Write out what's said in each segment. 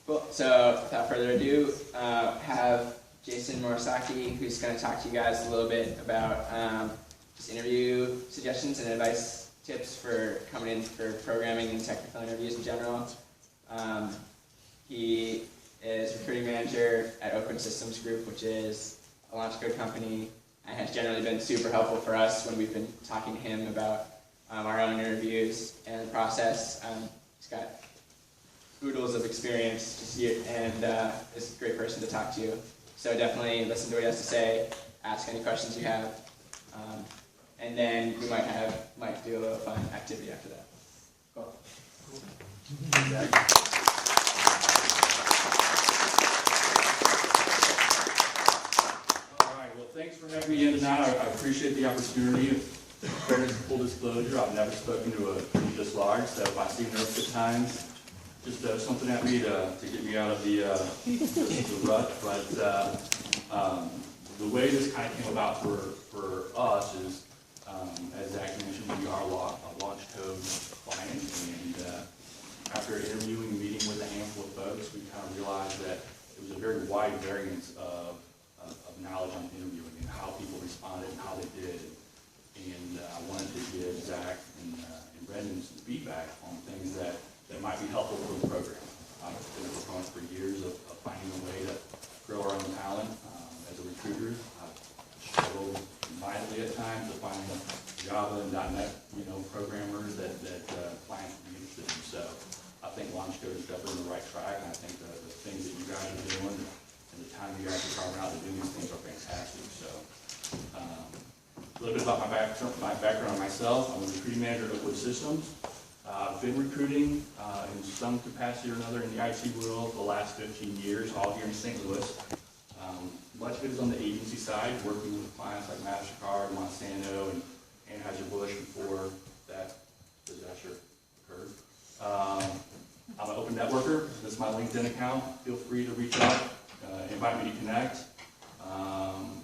Cool. So without further ado, have Jason Morisaki, who's going to talk to you guys a little bit about just interview suggestions and advice tips for coming in for programming and technical interviews in general. He is recruiting manager at Open Systems Group, which is a launch code company, and has generally been super helpful for us when we've been talking to him about our own interviews and the process. He's got oodles of experience, and is a great person to talk to. So definitely listen to what he has to say, ask any questions you have, and then we might have Mike do a little fun activity after that. Cool. All right, well, thanks for having me in tonight. I appreciate the opportunity. Fairness, full disclosure, I've never spoken to a group this large, so if I seem nervous at times, just throw something at me to get me out of the rut. But the way this kind of came about for us is, as Zach mentioned, we are a launch code client, and after interviewing and meeting with a handful of folks, we kind of realized that it was a very wide variance of knowledge on interviewing and how people responded and how they did. And I wanted to give Zach and Brendan some feedback on things that might be helpful for the program. I've been a proponent for years of finding a way to grow our own talent. As a recruiter, I've struggled mightily at times to find Java and .NET, programmers that clients would be interested in. So I think LaunchCode is definitely on the right track, and I think the things that you guys are doing and the time you guys are carving out to do these things are fantastic. So a little bit about my background on myself. I'm a recruiting manager at Open Systems. I've been recruiting in some capacity or another in the IT world the last 15 years, all here in St. Louis. Much of it is on the agency side, working with clients like MasterCard, Monsanto, and Anheuser-Busch before that disaster occurred. I'm an open networker. This is my LinkedIn account. Feel free to reach out, invite me to connect.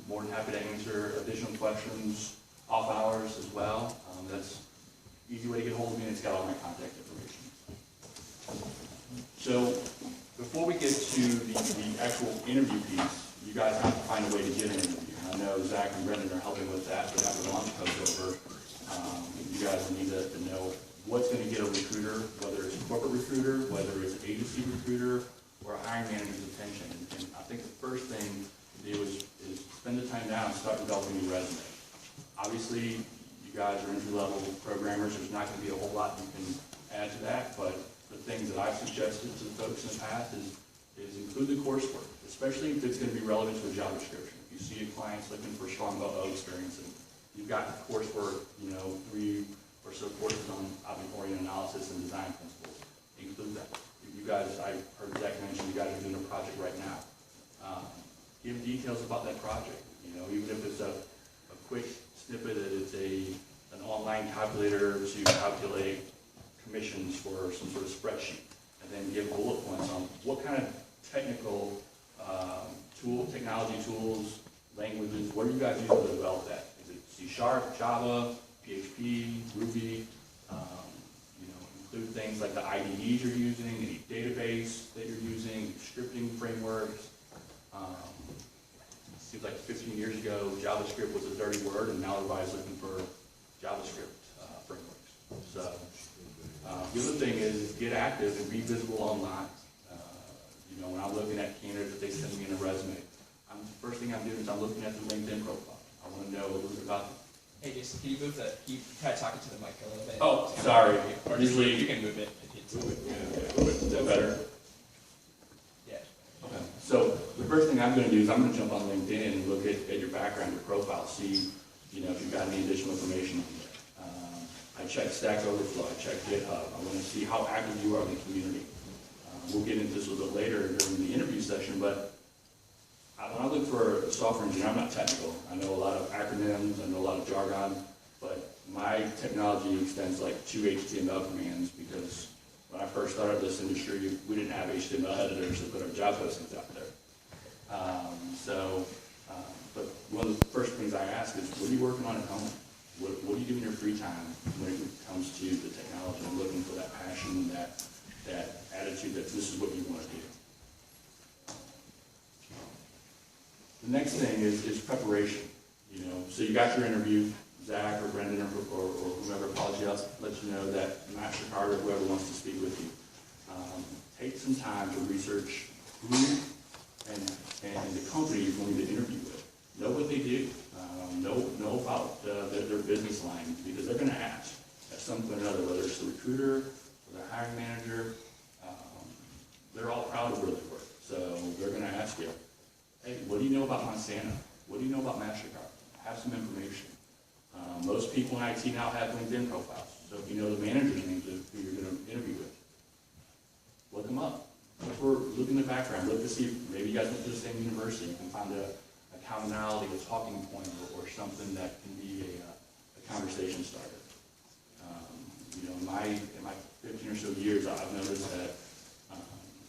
More than happy to answer additional questions off hours as well. That's an easy way to get a hold of me, and it's got all my contact information. So before we get to the actual interview piece, you guys have to find a way to get an interview. I know Zach and Brendan are helping with that, but after the launch comes over, you guys need to know what's going to get a recruiter, whether it's a corporate recruiter, whether it's an agency recruiter, or a hiring manager's attention. And I think the first thing to do is spend the time down and start developing your resume. Obviously, you guys are entry-level programmers. There's not going to be a whole lot you can add to that, but the things that I've suggested to the folks in the past is include the coursework, especially if it's going to be relevant to a job description. If you see a client's looking for strong .O experience and you've got coursework, 3 or so courses on object-oriented analysis and design principles, include that. You guys, I heard Zach mention you guys are doing a project right now. Give details about that project. Even if it's a quick snippet that it's an online calculator to calculate commissions for some sort of spreadsheet, and then give bullet points on what kind of technical technology tools, languages, what are you guys using to develop that? Is it C#, Java, PHP, Ruby? Include things like the IDEs you're using, any database that you're using, scripting frameworks. Seems like 15 years ago, JavaScript was a dirty word, and now everybody's looking for JavaScript frameworks. So the other thing is get active and be visible online. When I'm looking at candidates that they send me in a resume, the first thing I'm doing is I'm looking at the LinkedIn profile. I want to know a little bit about them. Hey Jason, can you move the? Can you try talking to the mic a little bit? Oh, sorry. Or usually you can move it. Is that better? Yeah. Okay. So the first thing I'm going to do is I'm going to jump on LinkedIn and look at your background, your profile, see if you've got any additional information on there. I check Stack Overflow. I check GitHub. I want to see how active you are in the community. We'll get into this a little bit later during the interview session, but when I look for a software engineer, I'm not technical. I know a lot of acronyms, I know a lot of jargon, but my technology extends like 2 HTML commands because when I first started this industry, we didn't have HTML editors to put our job postings out there. But one of the first things I ask is, what are you working on at home? What do you do in your free time when it comes to the technology and looking for that passion and that attitude that this is what you want to do? next thing is preparation. You know, so you got your interview, Zach or Brendan or whoever calls you up, let you know that MasterCard or whoever wants to speak with you. Take some time to research who and the company you're going to interview with. Know what they do. Know about their business line, because they're going to ask at some point or another, whether it's the recruiter or the hiring manager. They're all proud of where they work, so they're going to ask you, hey, what do you know about Monsanto? What do you know about MasterCard? Have some information. Most people in IT now have LinkedIn profiles, so if you know the manager's names of who you're going to interview with, look them up. Look in the background. Look to see if maybe you guys went to the same university. You can find a commonality, a talking point, or something that can be a conversation starter. You know, in my 15 or so years, I've noticed that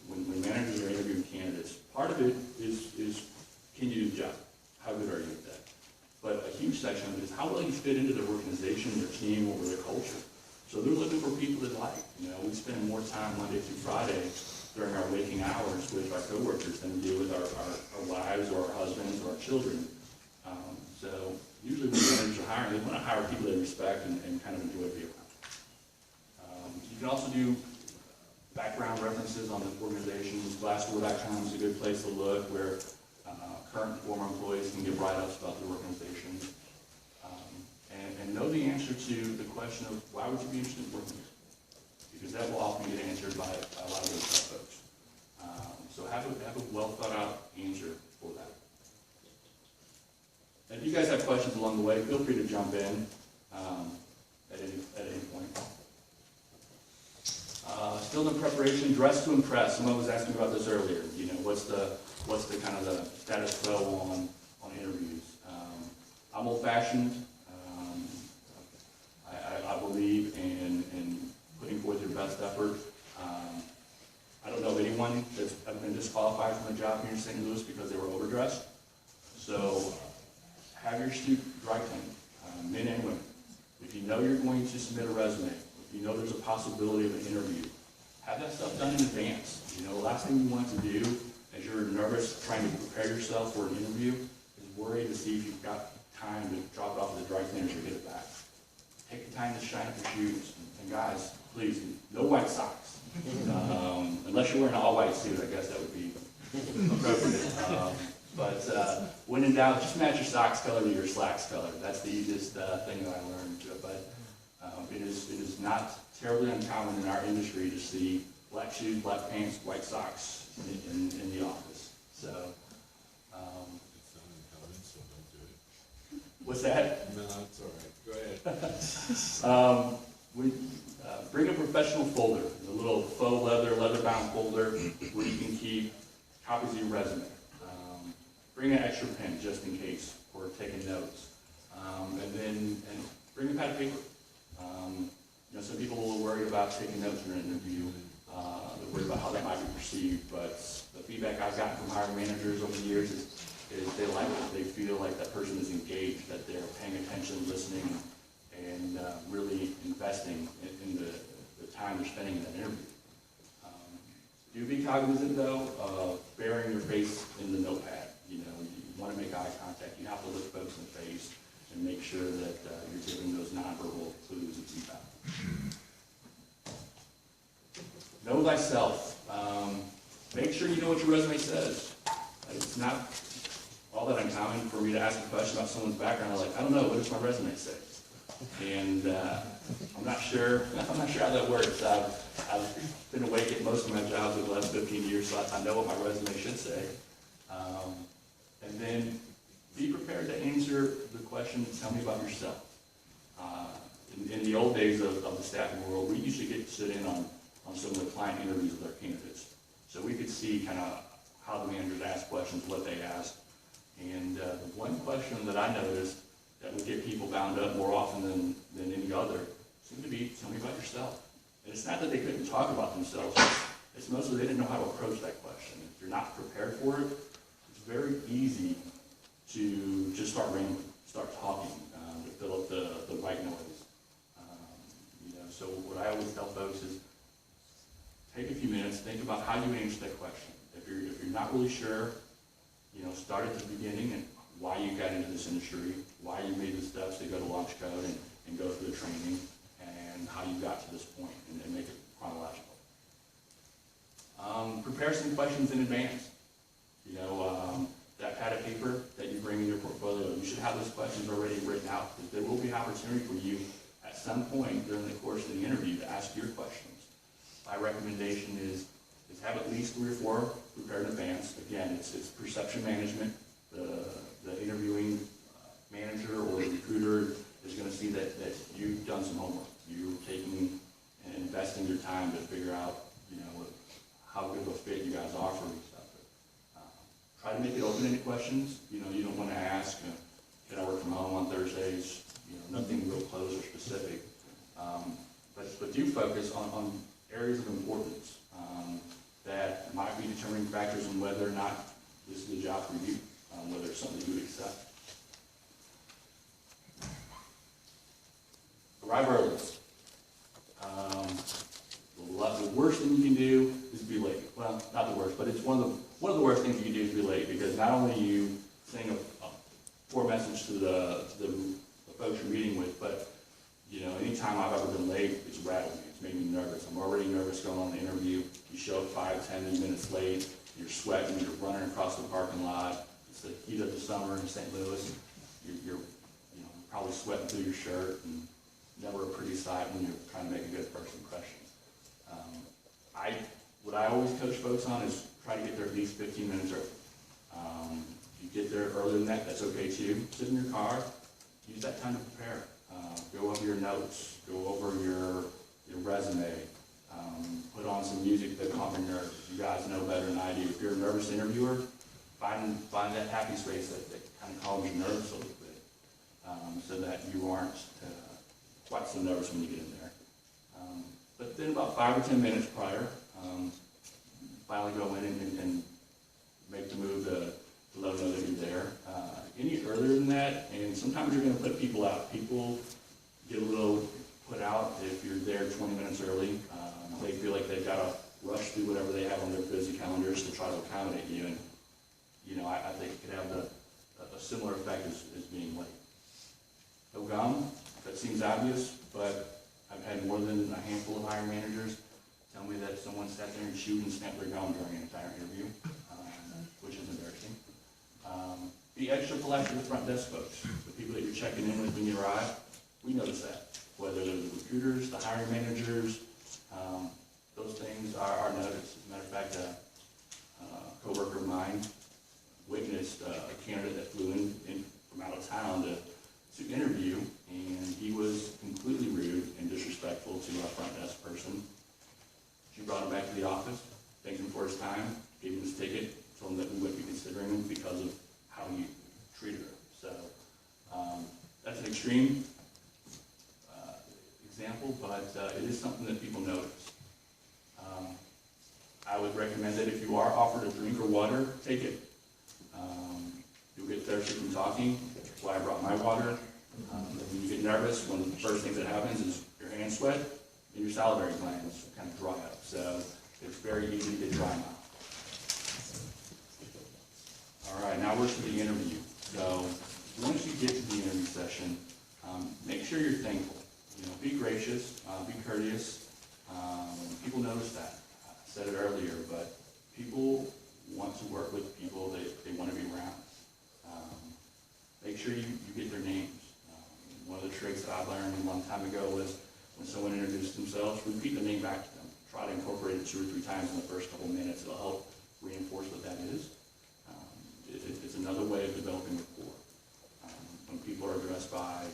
when managers are interviewing candidates, part of it is can you do the job? How good are you at that? But a huge section of it is how well you fit into their organization, their team, or their culture. So they're looking for people that like. You know, we spend more time Monday through Friday during our waking hours with our coworkers than we do with our wives or our husbands or our children. So usually when managers are hiring, they want to hire people they respect and kind of enjoy being around. You can also do background references on the organizations. Glassdoor.com is a good place to look, where current and former employees can give write-ups about their organization. And know the answer to the question of why would you be interested in working here? Because that will often get answered by a lot of those tough folks. So have a well thought out answer for that. And if you guys have questions along the way, feel free to jump in at any point. Still in preparation, dress to impress. Someone was asking about this earlier. You know, what's the kind of the status quo on interviews? I'm old-fashioned. I believe in putting forth your best effort. I don't know of anyone that's ever been disqualified from a job here in St. Louis because they were overdressed. So have your suit dry cleaned, men and women. If you know you're going to submit a resume, if you know there's a possibility of an interview, have that stuff done in advance. You know, the last thing you want to do as you're nervous trying to prepare yourself for an interview is worry to see if you've got time to drop it off at the dry cleaners or get it back. Take the time to shine up your shoes. And guys, please, no white socks. Unless you're wearing an all-white suit, I guess that would be appropriate. But when in doubt, just match your socks color to your slacks color. That's the easiest thing that I learned. But it is not terribly uncommon in our industry to see black shoes, black pants, white socks in the office. So, It's not uncommon, so don't do it. what's that? No, it's all right. Go ahead. Bring a professional folder, a little faux leather-bound folder where you can keep copies of your resume. Bring an extra pen just in case for taking notes. And bring a pad of paper. You know, some people are worried about taking notes in an interview. They're worried about how that might be perceived, but the feedback I've gotten from hiring managers over the years is they like it. They feel like that person is engaged, that they're paying attention, listening, and really investing in the time they're spending in that interview. Do be cognizant, though, of burying your face in the notepad. You know, you want to make eye contact. You have to look folks in the face and make sure that you're giving those nonverbal clues and feedback. Know thyself. Make sure you know what your resume says. It's not all that uncommon for me to ask a question about someone's background. I'm like, I don't know, what does my resume say? And I'm not sure how that works. I've been awake at most of my jobs over the last 15 years, so I know what my resume should say. And then be prepared to answer the question, tell me about yourself. In the old days of the staffing world, we used to get to sit in on some of the client interviews with our candidates. So we could see kind of how the managers asked questions, what they asked. And the one question that I noticed that would get people bound up more often than any other seemed to be, tell me about yourself. And it's not that they couldn't talk about themselves, it's mostly they didn't know how to approach that question. If you're not prepared for it, it's very easy to just start rambling, start talking, to fill up the white noise. So what I always tell folks is take a few minutes, think about how you answer that question. If you're not really sure, start at the beginning and why you got into this industry, why you made the steps to go to launch code and go through the training, and how you got to this point, and make it chronological. Prepare some questions in advance. That pad of paper that you bring in your portfolio, you should have those questions already written out, because there will be opportunity for you at some point during the course of the interview to ask your questions. My recommendation is have at least 3 or 4 prepared in advance. Again, it's perception management. The interviewing manager or recruiter is going to see that you've done some homework. You're taking and investing your time to figure out, how good of a fit you guys are for each other. Try to make it open-ended questions. You don't want to ask, can I work from home on Thursdays? Nothing real close or specific. But do focus on areas of importance that might be determining factors in whether or not this is a job for you, whether it's something you would accept. Arrive early. The worst thing you can do is be late. Well, not the worst, but it's one of the worst things you can do is be late, because not only are you sending a poor message to the folks you're meeting with, but anytime I've ever been late, it's rattled me. It's made me nervous. I'm already nervous going on the interview. You show up 5, 10 minutes late. You're sweating. You're running across the parking lot. It's the heat of the summer in St. Louis. You're probably sweating through your shirt, and never a pretty sight when you're trying to make a good first impression. What I always coach folks on is try to get there at least 15 minutes early. If you get there earlier than that, that's okay too. Sit in your car. Use that time to prepare. Go over your notes. Go over your resume. Put on some music that calms your nerves. You guys know better than I do. If you're a nervous interviewer, find that happy space that kind of calms your nerves a little bit, so that you aren't quite so nervous when you get in there. But then about 5 or 10 minutes prior, finally go in and make the move to let them know that you're there. Any earlier than that, and sometimes you're going to put people out. People get a little put out if you're there 20 minutes early. They feel like they've got to rush through whatever they have on their busy calendars to try to accommodate you. And, I think it could have a similar effect as being late. No gum, that seems obvious, but I've had more than a handful of hiring managers tell me that someone sat there and chewed and snapped their gum during an entire interview, which is embarrassing. Be extra polite to the front desk folks, the people that you're checking in with when you arrive. We notice that, whether they're the recruiters, the hiring managers, those things are noticed. As a matter of fact, a coworker of mine witnessed a candidate that flew in from out of town to interview, and he was completely rude and disrespectful to our front desk person. She brought him back to the office, thanked him for his time, gave him his ticket, told him that we wouldn't be considering him because of how he treated her. So that's an extreme example, but it is something that people notice. I would recommend that if you are offered a drink or water, take it. You'll get thirsty from talking. That's why I brought my water. When you get nervous, one of the first things that happens is your hands sweat and your salivary glands kind of dry up. So it's very easy to get dry mouth. All right, now we're to the interview. So once you get to the interview session, make sure you're thankful. Be gracious, be courteous. People notice that. I said it earlier, but people want to work with people that they want to be around. Make sure you get their names. One of the tricks that I learned a long time ago was when someone introduced themselves, repeat the name back to them. Try to incorporate it 2 or 3 times in the first couple minutes. It'll help reinforce what that is. It's another way of developing rapport. When people are addressed by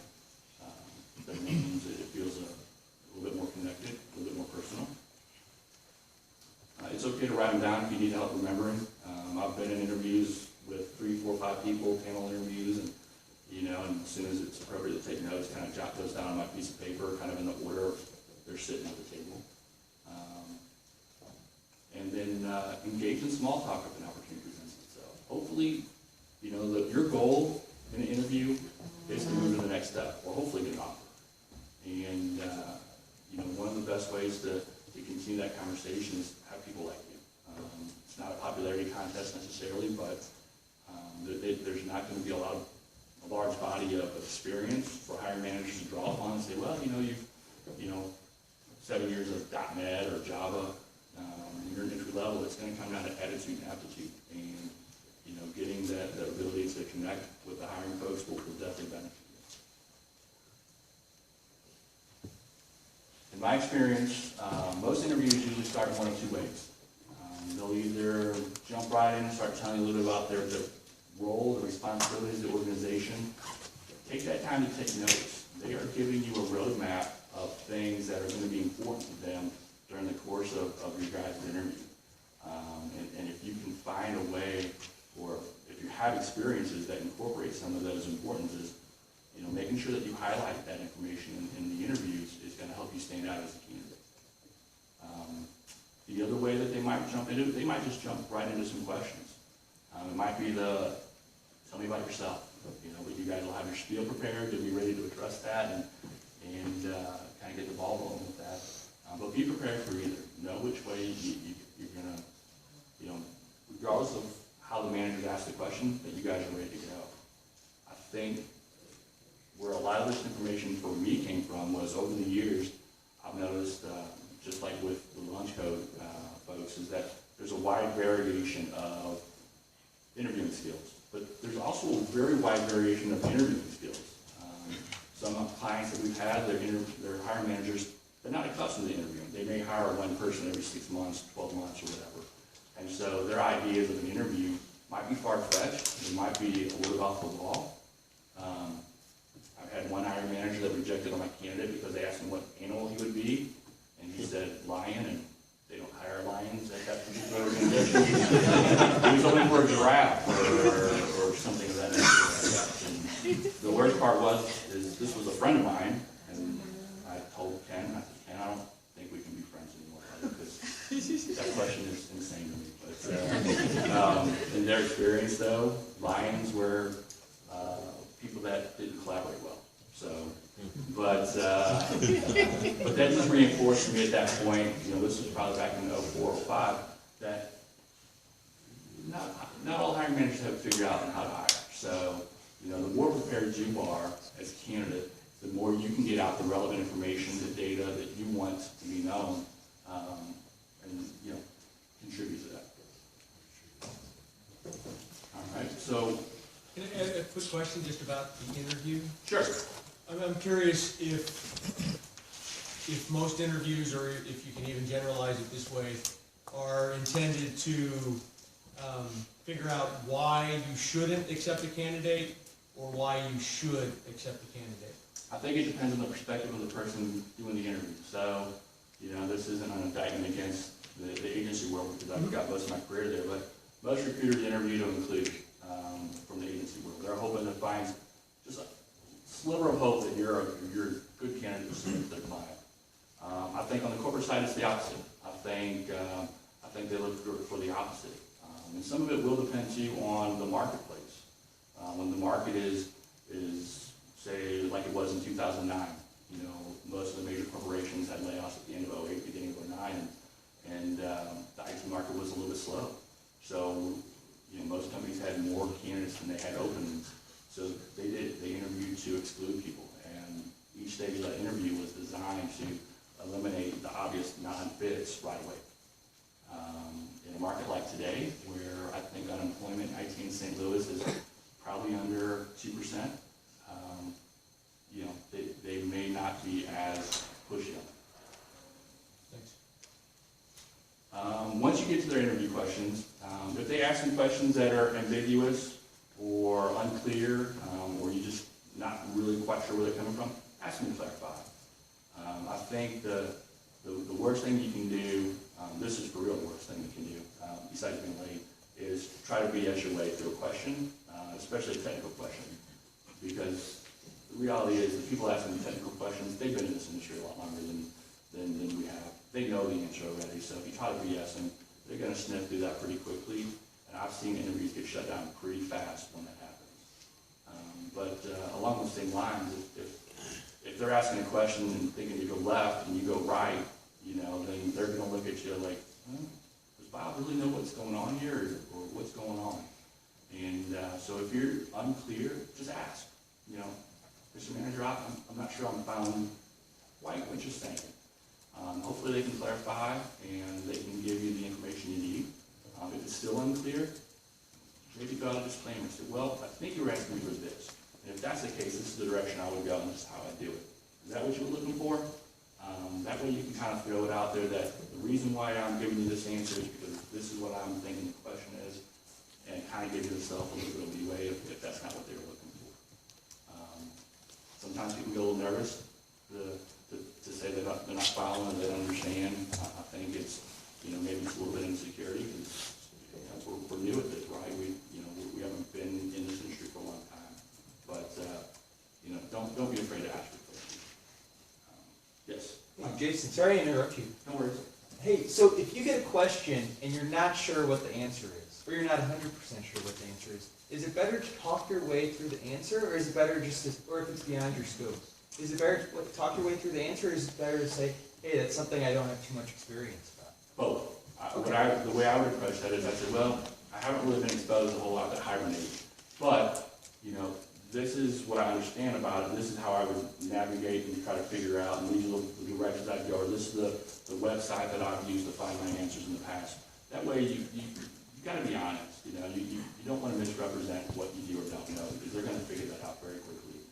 their names, it feels a little bit more connected, a little bit more personal. It's okay to write them down if you need help remembering. I've been in interviews with 3, 4, 5 people, panel interviews, and as soon as it's appropriate to take notes, kind of jot those down on my piece of paper, kind of in the order they're sitting at the table. And then engage in small talk if an opportunity presents itself. Hopefully, your goal in an interview is to move to the next step, or hopefully get an offer. And one of the best ways to continue that conversation is have people like you. It's not a popularity contest necessarily, but There's not going to be a large body of experience for hiring managers to draw upon and say, well, you've 7 years of .NET or Java, you're an entry level. It's going to come down to attitude and aptitude, and getting that ability to connect with the hiring folks will definitely benefit you. In my experience, most interviews usually start in one of two ways. They'll either jump right in and start telling you a little bit about their role, the responsibilities of the organization. Take that time to take notes. They are giving you a roadmap of things that are going to be important to them during the course of your guys' interview. And if you can find a way, or if you have experiences that incorporate some of those importances, making sure that you highlight that information in the interviews is going to help you stand out as a candidate. The other way that they might jump into it, they might just jump right into some questions. It might be tell me about yourself. But you guys will have your spiel prepared. You'll be ready to address that and kind of get the ball rolling with that. But be prepared for either. Know which way you're going to, regardless of how the manager asks the question, that you guys are ready to go. I think where a lot of this information for me came from was over the years, I've noticed, just like with the lunch code folks, is that there's a wide variation of interviewing skills. But there's also a very wide variation of interviewing skills. Some clients that we've had, their hiring managers, they're not accustomed to interviewing. They may hire one person every 6 months, 12 months, or whatever. And so their ideas of an interview might be far-fetched. They might be a little off the wall. I've had one hiring manager that rejected on my candidate because they asked him what animal he would be, and he said lion, and they don't hire lions at that particular organization. He was looking for a giraffe or something of that nature. The worst part is this was a friend of mine, and I told Ken, I don't think we can be friends anymore, because that question is insane to me. But in their experience, though, lions were people that didn't collaborate well. So, but that just reinforced to me at that point. This was probably back in 04, 05, that not all hiring managers have figured out how to hire. So, the more prepared you are as a candidate, the more you can get out the relevant information, the data that you want to be known, and contribute to that. All right. So, can I add a quick question just about the interview? Sure. I'm curious if most interviews, or if you can even generalize it this way, are intended to figure out why you shouldn't accept a candidate, or why you should accept a candidate? I think it depends on the perspective of the person doing the interview. So, this isn't an indictment against the agency world, because I've got most of my career there, but most recruiters interview to include from the agency world. They're hoping to find just a sliver of hope that you're a good candidate to submit to their client. I think on the corporate side, it's the opposite. I think they look for the opposite. And some of it will depend too on the marketplace. When the market is say like it was in 2009, most of the major corporations had layoffs at the end of 08, beginning of 09, and the IT market was a little bit slow. So most companies had more candidates than they had openings. So they interviewed to exclude people, and each stage of that interview was designed to eliminate the obvious non-fits right away. In a market like today, where I think unemployment in IT in St. Louis is probably under 2%, they may not be as pushy on it. Thanks. Once you get to their interview questions, if they ask some questions that are ambiguous or unclear, or you're just not really quite sure where they're coming from, ask them to clarify. I think the worst thing you can do, this is for real the worst thing you can do, besides being late, is try to BS your way through a question, especially a technical question, because the reality is the people asking the technical questions, they've been in this industry a lot longer than we have. They know the answer already, so if you try to BS them, they're going to sniff through that pretty quickly, and I've seen interviews get shut down pretty fast when that happens. But along those same lines, if they're asking a question and thinking you go left and you go right, then they're going to look at you like, does Bob really know what's going on here, or what's going on? And so if you're unclear, just ask. You know, Mr. Manager, I'm not sure I'm following quite what you're saying. Hopefully they can clarify and they can give you the information you need. If it's still unclear, maybe go out a disclaimer and say, well, I think you were asking me for this. And if that's the case, this is the direction I would go and this is how I do it. Is that what you were looking for? That way you can kind of throw it out there that the reason why I'm giving you this answer is because this is what I'm thinking the question is, and kind of give yourself a little bit of leeway if that's not what they were looking for. Sometimes people get a little nervous to say they're not following, they don't understand. I think it's, you know, maybe it's a little bit insecurity because we're new at this, right? We haven't been in this industry for a long time, but you know, don't be afraid to ask your questions. Yes. Jason, sorry to interrupt you. No worries. Hey, so if you get a question and you're not sure what the answer is, or you're not 100% sure what the answer is it better to talk your way through the answer, or is it better just to, or if it's beyond your scope, is it better to talk your way through the answer, or is it better to say, hey, that's something I don't have too much experience about? Both. Okay. The way I would approach that is I said, well, I haven't really been exposed a whole lot to Hibernate, but, you know, this is what I understand about it, this is how I would navigate and try to figure out, and these are the directions I'd go, or this is the website that I've used to find my answers in the past. That way you gotta be honest, you know, you don't want to misrepresent what you do or don't know, because they're gonna figure that out very quickly.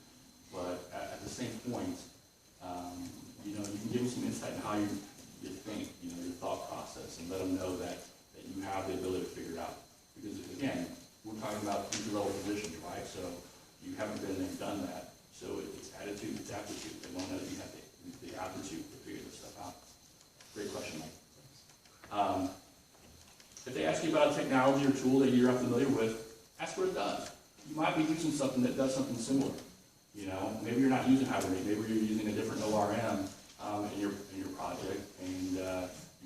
But at the same point, you know, you can give them some insight in how you think, you know, your thought process, and let them know that you have the ability to figure it out. Because again, we're talking about entry-level positions, right? So you haven't been there and done that. So it's attitude, it's aptitude. They want to know that you have the aptitude to figure this stuff out. Great question, Mike. If they ask you about a technology or tool that you're unfamiliar with, ask what it does. You might be using something that does something similar. You know, maybe you're not using Hibernate, maybe you're using a different ORM in your project, and you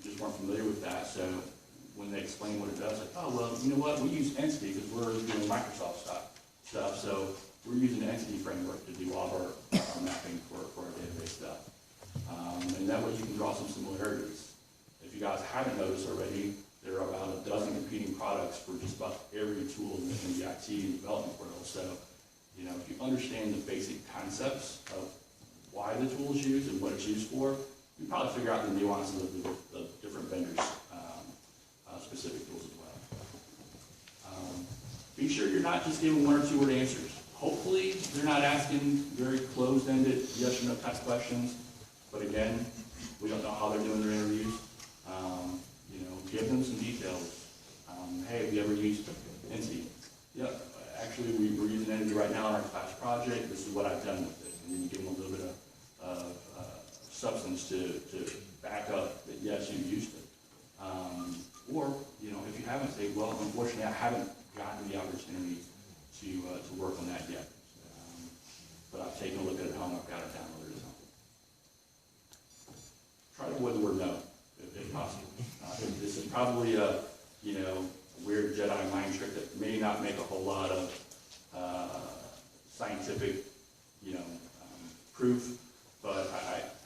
just weren't familiar with that. So when they explain what it does, like, oh well, you know what? We use Entity because we're doing Microsoft stuff. So we're using the Entity framework to do all of our mapping for our database stuff. And that way you can draw some similarities. If you guys haven't noticed already, there are about a dozen competing products for just about every tool in the IT and development world. So, you know, if you understand the basic concepts of why the tool is used and what it's used for, you probably figure out the nuances of the different vendors' specific tools as well. Be sure you're not just giving one or two word answers. Hopefully, they're not asking very closed-ended yes or no type questions. But again, we don't know how they're doing their interviews. You know, give them some details. Hey, have you ever used Entity? Yep, actually, we're using Entity right now in our class project. This is what I've done with it. And then you give them a little bit of substance to back up that yes, you used it. Or, you know, if you haven't, say, well, unfortunately, I haven't gotten the opportunity to work on that yet. But I've taken a look at it at home. I've got it downloaded at home. Try to avoid the word no, if possible. This is probably a, you know, weird Jedi mind trick that may not make a whole lot of scientific, you know, proof, but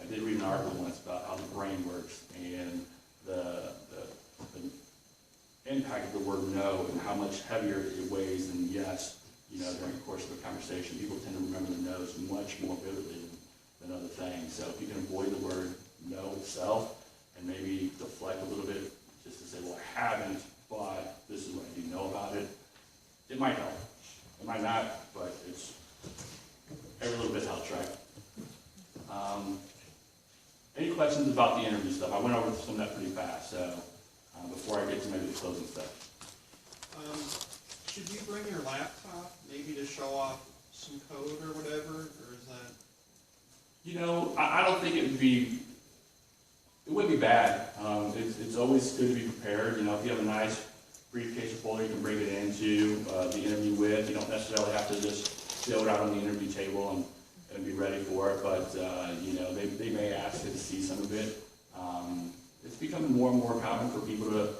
I did read an article once about how the brain works and the impact of the word no and how much heavier it weighs than yes. You know, during the course of a conversation, people tend to remember the no's much more vividly than other things. So if you can avoid the word no itself and maybe deflect a little bit just to say, well, I haven't, but this is what I do know about it, it might help. It might not, but it's every little bit helps, right? Any questions about the interview stuff? I went over some of that pretty fast, so before I get to maybe the closing stuff. Should you bring your laptop, maybe to show off some code or whatever, or is that? You know, I don't think it would be bad. It's always good to be prepared. You know, if you have a nice briefcase or folder you can bring it into the interview with, you don't necessarily have to just throw it out on the interview table and be ready for it, but you know, they may ask you to see some of it. It's becoming more and more common for people to,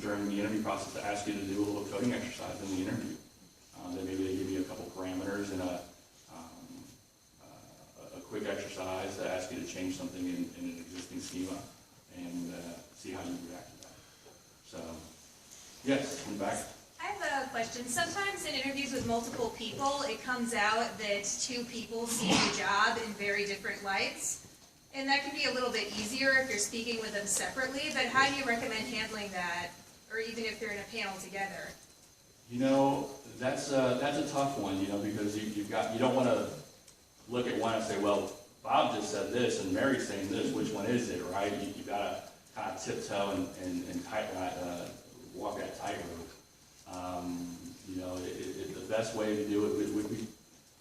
during the interview process, to ask you to do a little coding exercise in the interview. Then maybe they give you a couple parameters and a quick exercise to ask you to change something in an existing schema and see how you react to that. So, yes, in the back. I have a question. Sometimes in interviews with multiple people, it comes out that two people see the job in very different lights. And that can be a little bit easier if you're speaking with them separately, but how do you recommend handling that? Or even if they're in a panel together? You know, that's a tough one, you know, because you don't want to look at one and say, well, Bob just said this and Mary's saying this, which one is it, right? You got to kind of tiptoe and walk that tightrope. You know, the best way to do it would be,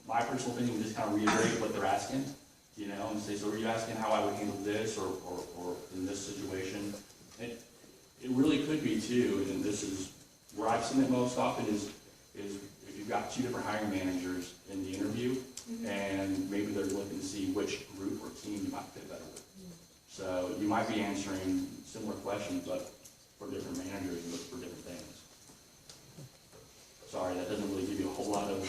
my personal opinion, would just kind of reiterate what they're asking, you know, and say, so are you asking how I would handle this or in this situation? It really could be too, and this is where I've seen it most often is if you've got two different hiring managers in the interview, and maybe they're looking to see which group or team you might fit better with. So you might be answering similar questions, but for different managers and for different things. Sorry, that doesn't really give you a whole lot of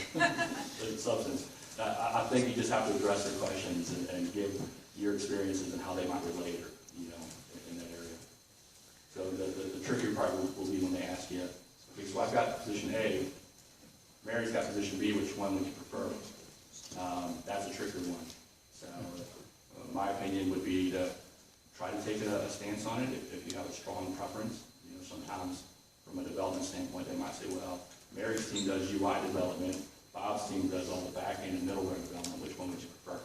substance. I think you just have to address their questions and give your experiences and how they might relate, or, you know, in that area. So the trickier part will be when they ask you, okay, so I've got position A, Mary's got position B, which one would you prefer? That's a trickier one. So my opinion would be to try to take a stance on it if you have a strong preference. You know, sometimes from a development standpoint, they might say, well, Mary's team does UI development, Bob's team does all the back end and middleware development, which one would you prefer?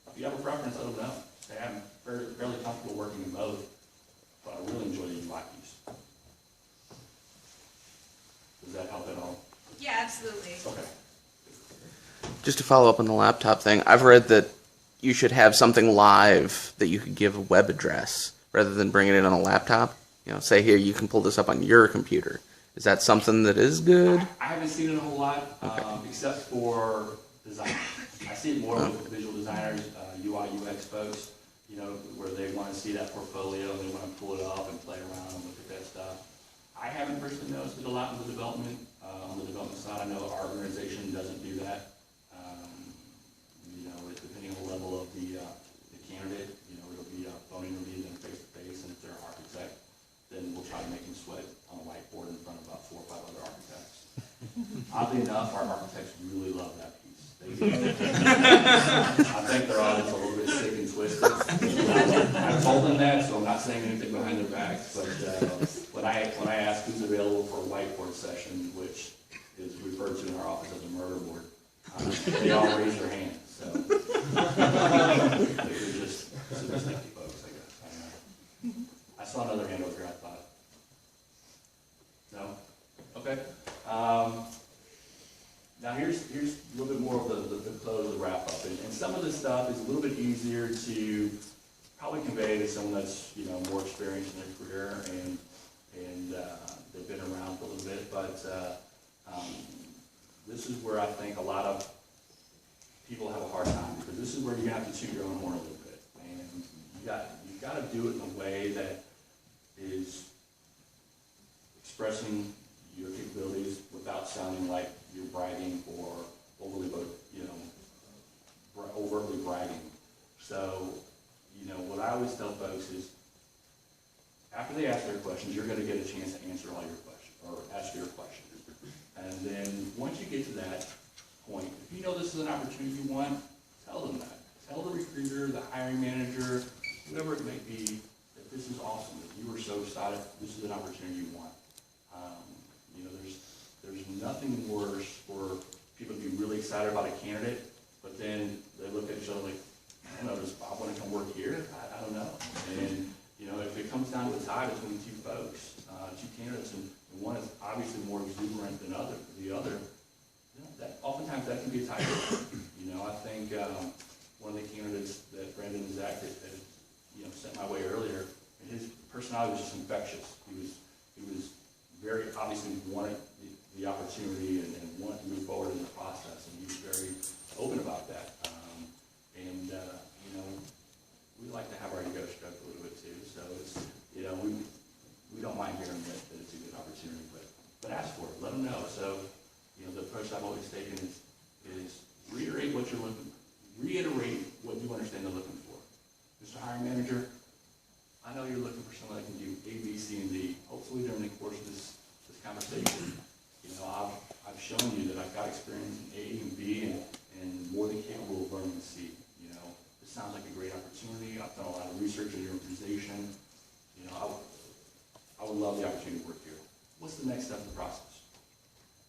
If you have a preference, let them know. Say, I'm fairly comfortable working in both, but I really enjoy the UI piece. Does that help at all? Yeah, absolutely. Okay. Just to follow up on the laptop thing, I've read that you should have something live that you could give a web address rather than bringing it on a laptop. You know, say here, you can pull this up on your computer. Is that something that is good? I haven't seen it a whole lot, except for design. I see it more with visual designers, UI, UX folks, you know, where they want to see that portfolio, they want to pull it up and play around and look at that stuff. I haven't personally noticed it a lot with the development. On the development side, I know our organization doesn't do that. You know, depending on the level of the candidate, you know, it'll be a phone interview, then face-to-face, and if they're an architect, then we'll try to make them sweat on a whiteboard in front of about 4 or 5 other architects. Oddly enough, our architects really love that piece. They do. I think they're all just a little bit sick and twisted. I've told them that, so I'm not saying anything behind their backs, but when I ask who's available for a whiteboard session, which is referred to in our office as a murder board, they all raise their hands. So they're just super sneaky folks, I guess. I don't know. I saw another hand over here, I thought. No? Okay. Now here's a little bit more of the close of the wrap up. And some of this stuff is a little bit easier to probably convey to someone that's, you know, more experienced in their career and they've been around for a little bit. But this is where I think a lot of people have a hard time, because this is where you have to toot your own horn a little bit. And you've got to do it in a way that is expressing your capabilities without sounding like you're bragging or overtly bragging. So, you know, what I always tell folks is, after they ask their questions, you're going to get a chance to answer all your questions, or ask your questions. And then once you get to that point, if you know this is an opportunity you want, tell them that. Tell the recruiter, the hiring manager, whoever it may be, that this is awesome, that you were so excited, this is an opportunity you want. You know, there's nothing worse for people to be really excited about a candidate, but then they look at each other like, I don't know, does Bob want to come work here? I don't know. And, you know, if it comes down to a tie between two folks, two candidates, and one is obviously more exuberant than the other, you know, that oftentimes that can be a tiebreaker. You know, I think one of the candidates that Brandon and Zach had you know, sent my way earlier, his personality was just infectious. He was very obviously wanted the opportunity and wanted to move forward in the process, and he was very open about that. You know, we like to have our ego stroked a little bit too, so it's, you know, we don't mind hearing that it's a good opportunity, but ask for it, let them know. So, you know, the approach I've always taken is reiterate what you understand they're looking for. Mr. Hiring Manager, I know you're looking for someone that can do A, B, C, and D. Hopefully during the course of this conversation, you know, love the opportunity to work here. What's the next step in the process?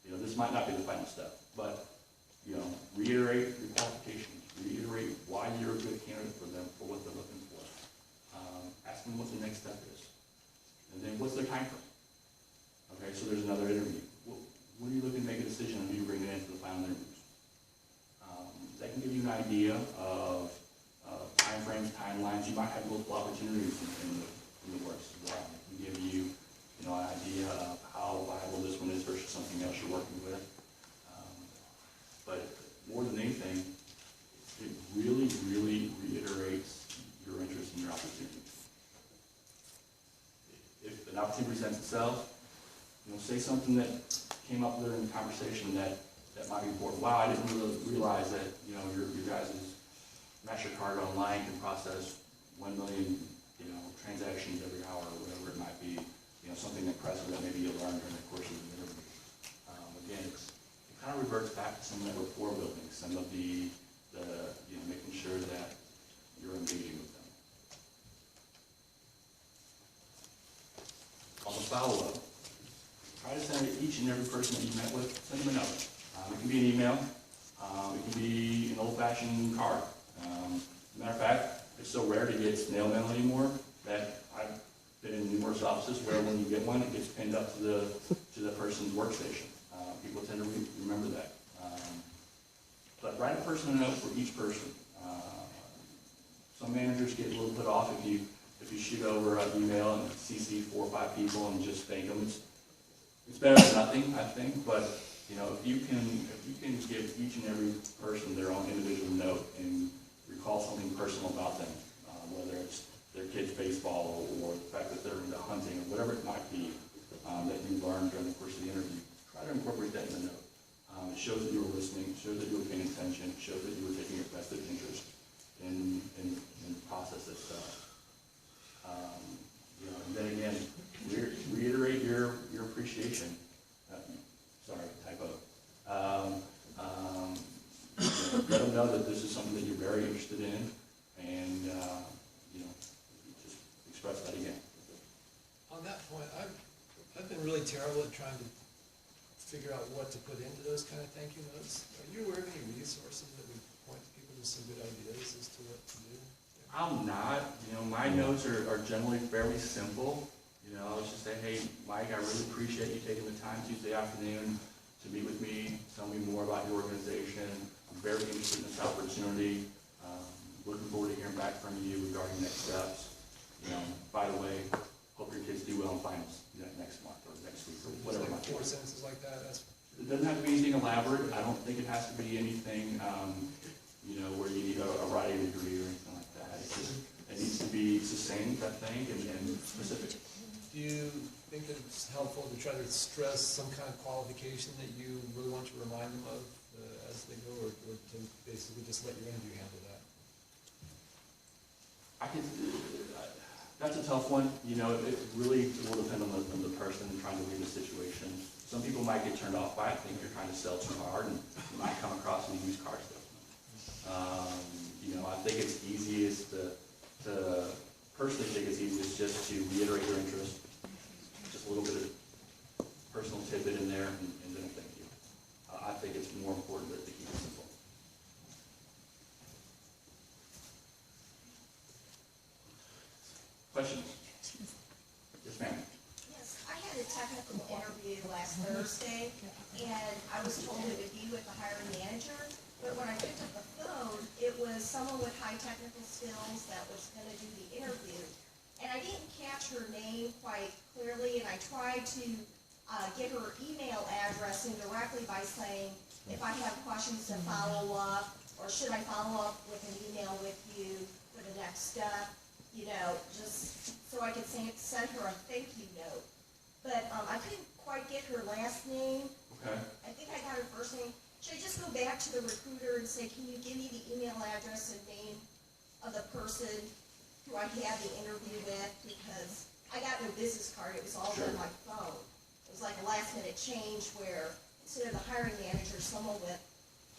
You know, this might not be the final step, but, you know, reiterate your qualifications, reiterate why you're a good candidate for them, for what they're looking for. Ask them what the next step is. And then what's their time frame? Okay, so there's another interview. When are you looking to make a decision on who you bring in for the final interviews? That can give you an idea of timeframes, timelines. You might have multiple opportunities in the works as well. It can give you, you know, an idea of how viable this one is versus something else you're working with. But more than anything, it really, really reiterates your interest in your opportunity. If an opportunity presents itself, you know, say something that came up there in the conversation that might be important. Wow, I didn't really realize that, you know, your guys' MasterCard online can process 1 million, you know, transactions every hour, or whatever it might be. You know, something impressive that maybe you'll learn during the course of the interview. Again, it kind of reverts back to some of that rapport building, some of the you know, making sure that you're engaging with them. On the follow-up, try to send each and every person that you met with, send them a note. It can be an email, it can be an old-fashioned card. Matter of fact, it's so rare to get snail mail anymore that I've been in numerous offices where when you get one, it gets pinned up to the person's workstation. People tend to remember that. But write a personal note for each person. Some managers get a little put off if you shoot over an email and CC 4 or 5 people and just thank them. It's better than nothing, I think. But you know, if you can give each and every person their own individual note and recall something personal about them, whether it's their kid's baseball or the fact that they're into hunting or whatever it might be that you learned during the course of the interview, try to incorporate that in the note. It shows that you were listening, it shows that you were paying attention, it shows that you were taking your vested interest in the process itself. You know, and then again, reiterate your appreciation. Sorry, typo. You know, let them know that this is something that you're very interested in, and you know, just express that again. On that point, I've been really terrible at trying to figure out what to put into those kind of thank you notes. Are you aware of any resources that would point people to some good ideas as to what to do? I'm not. You know, my notes are generally fairly simple. You know, I'll just say, hey, Mike, I really appreciate you taking the time Tuesday afternoon to meet with me, tell me more about your organization. I'm very interested in this opportunity. Looking forward to hearing back from you regarding next steps. You know, by the way, hope your kids do well in finals next month or next week or whatever. Like 4 sentences like that. It doesn't have to be anything elaborate. I don't think it has to be anything, you know, where you need a writing degree or anything like that. It's just, it needs to be succinct, I think, and specific. Do you think that it's helpful to try to stress some kind of qualification that you really want to remind them of as they go, or to basically just let your interview handle that? That's a tough one. You know, it really will depend on the person trying to read the situation. Some people might get turned off by it, think you're trying to sell too hard, and you might come across as a used car salesman. You know, I think it's easiest to personally think it's easiest just to reiterate your interest, just a little bit of personal tidbit in there, and then thank you. I think it's more important to keep it simple. Questions? Yes, ma'am. Yes, I had a technical interview last Thursday, and I was told it would be with the hiring manager, but when I picked up the phone, it was someone with high technical skills that was gonna do the interview. And I didn't catch her name quite clearly, and I tried to get her email address indirectly by saying, if I have questions to follow up, or should I follow up with an email with you for the next step, you know, just so I could send her a thank you note. But I couldn't quite get her last name. Okay. I think I got her first name. Should I just go back to the recruiter and say, can you give me the email address and name of the person who I had the interview with? Because I got no business card, it was all on my phone. It was like a last minute change where instead of the hiring manager, someone with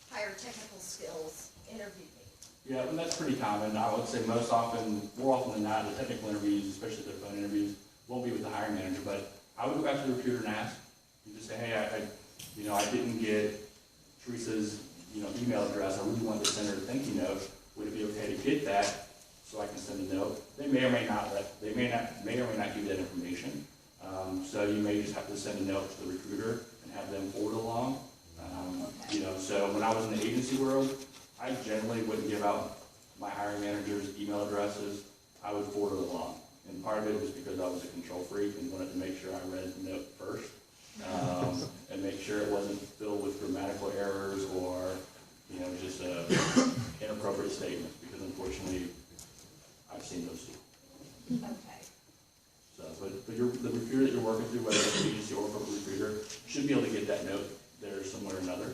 higher technical skills interviewed me. Yeah, and that's pretty common. I would say more often than not, the technical interviews, especially the phone interviews, won't be with the hiring manager, but back to the recruiter and ask. You just say, hey, I didn't get Teresa's, email address. I really wanted to send her a thank you note. Would it be okay to get that so I can send a note? They may or may not give that information. So you may just have to send a note to the recruiter and have them forward along. So when I was in the agency world, I generally wouldn't give out my hiring manager's email addresses. I would forward it along. And part of it was because I was a control freak and wanted to make sure I read the note first. And make sure it wasn't filled with grammatical errors or, just inappropriate statements, because unfortunately, I've seen those too. Okay. So, but the recruiter that you're working through, whether it's an agency or a corporate recruiter, should be able to get that note there somewhere or another.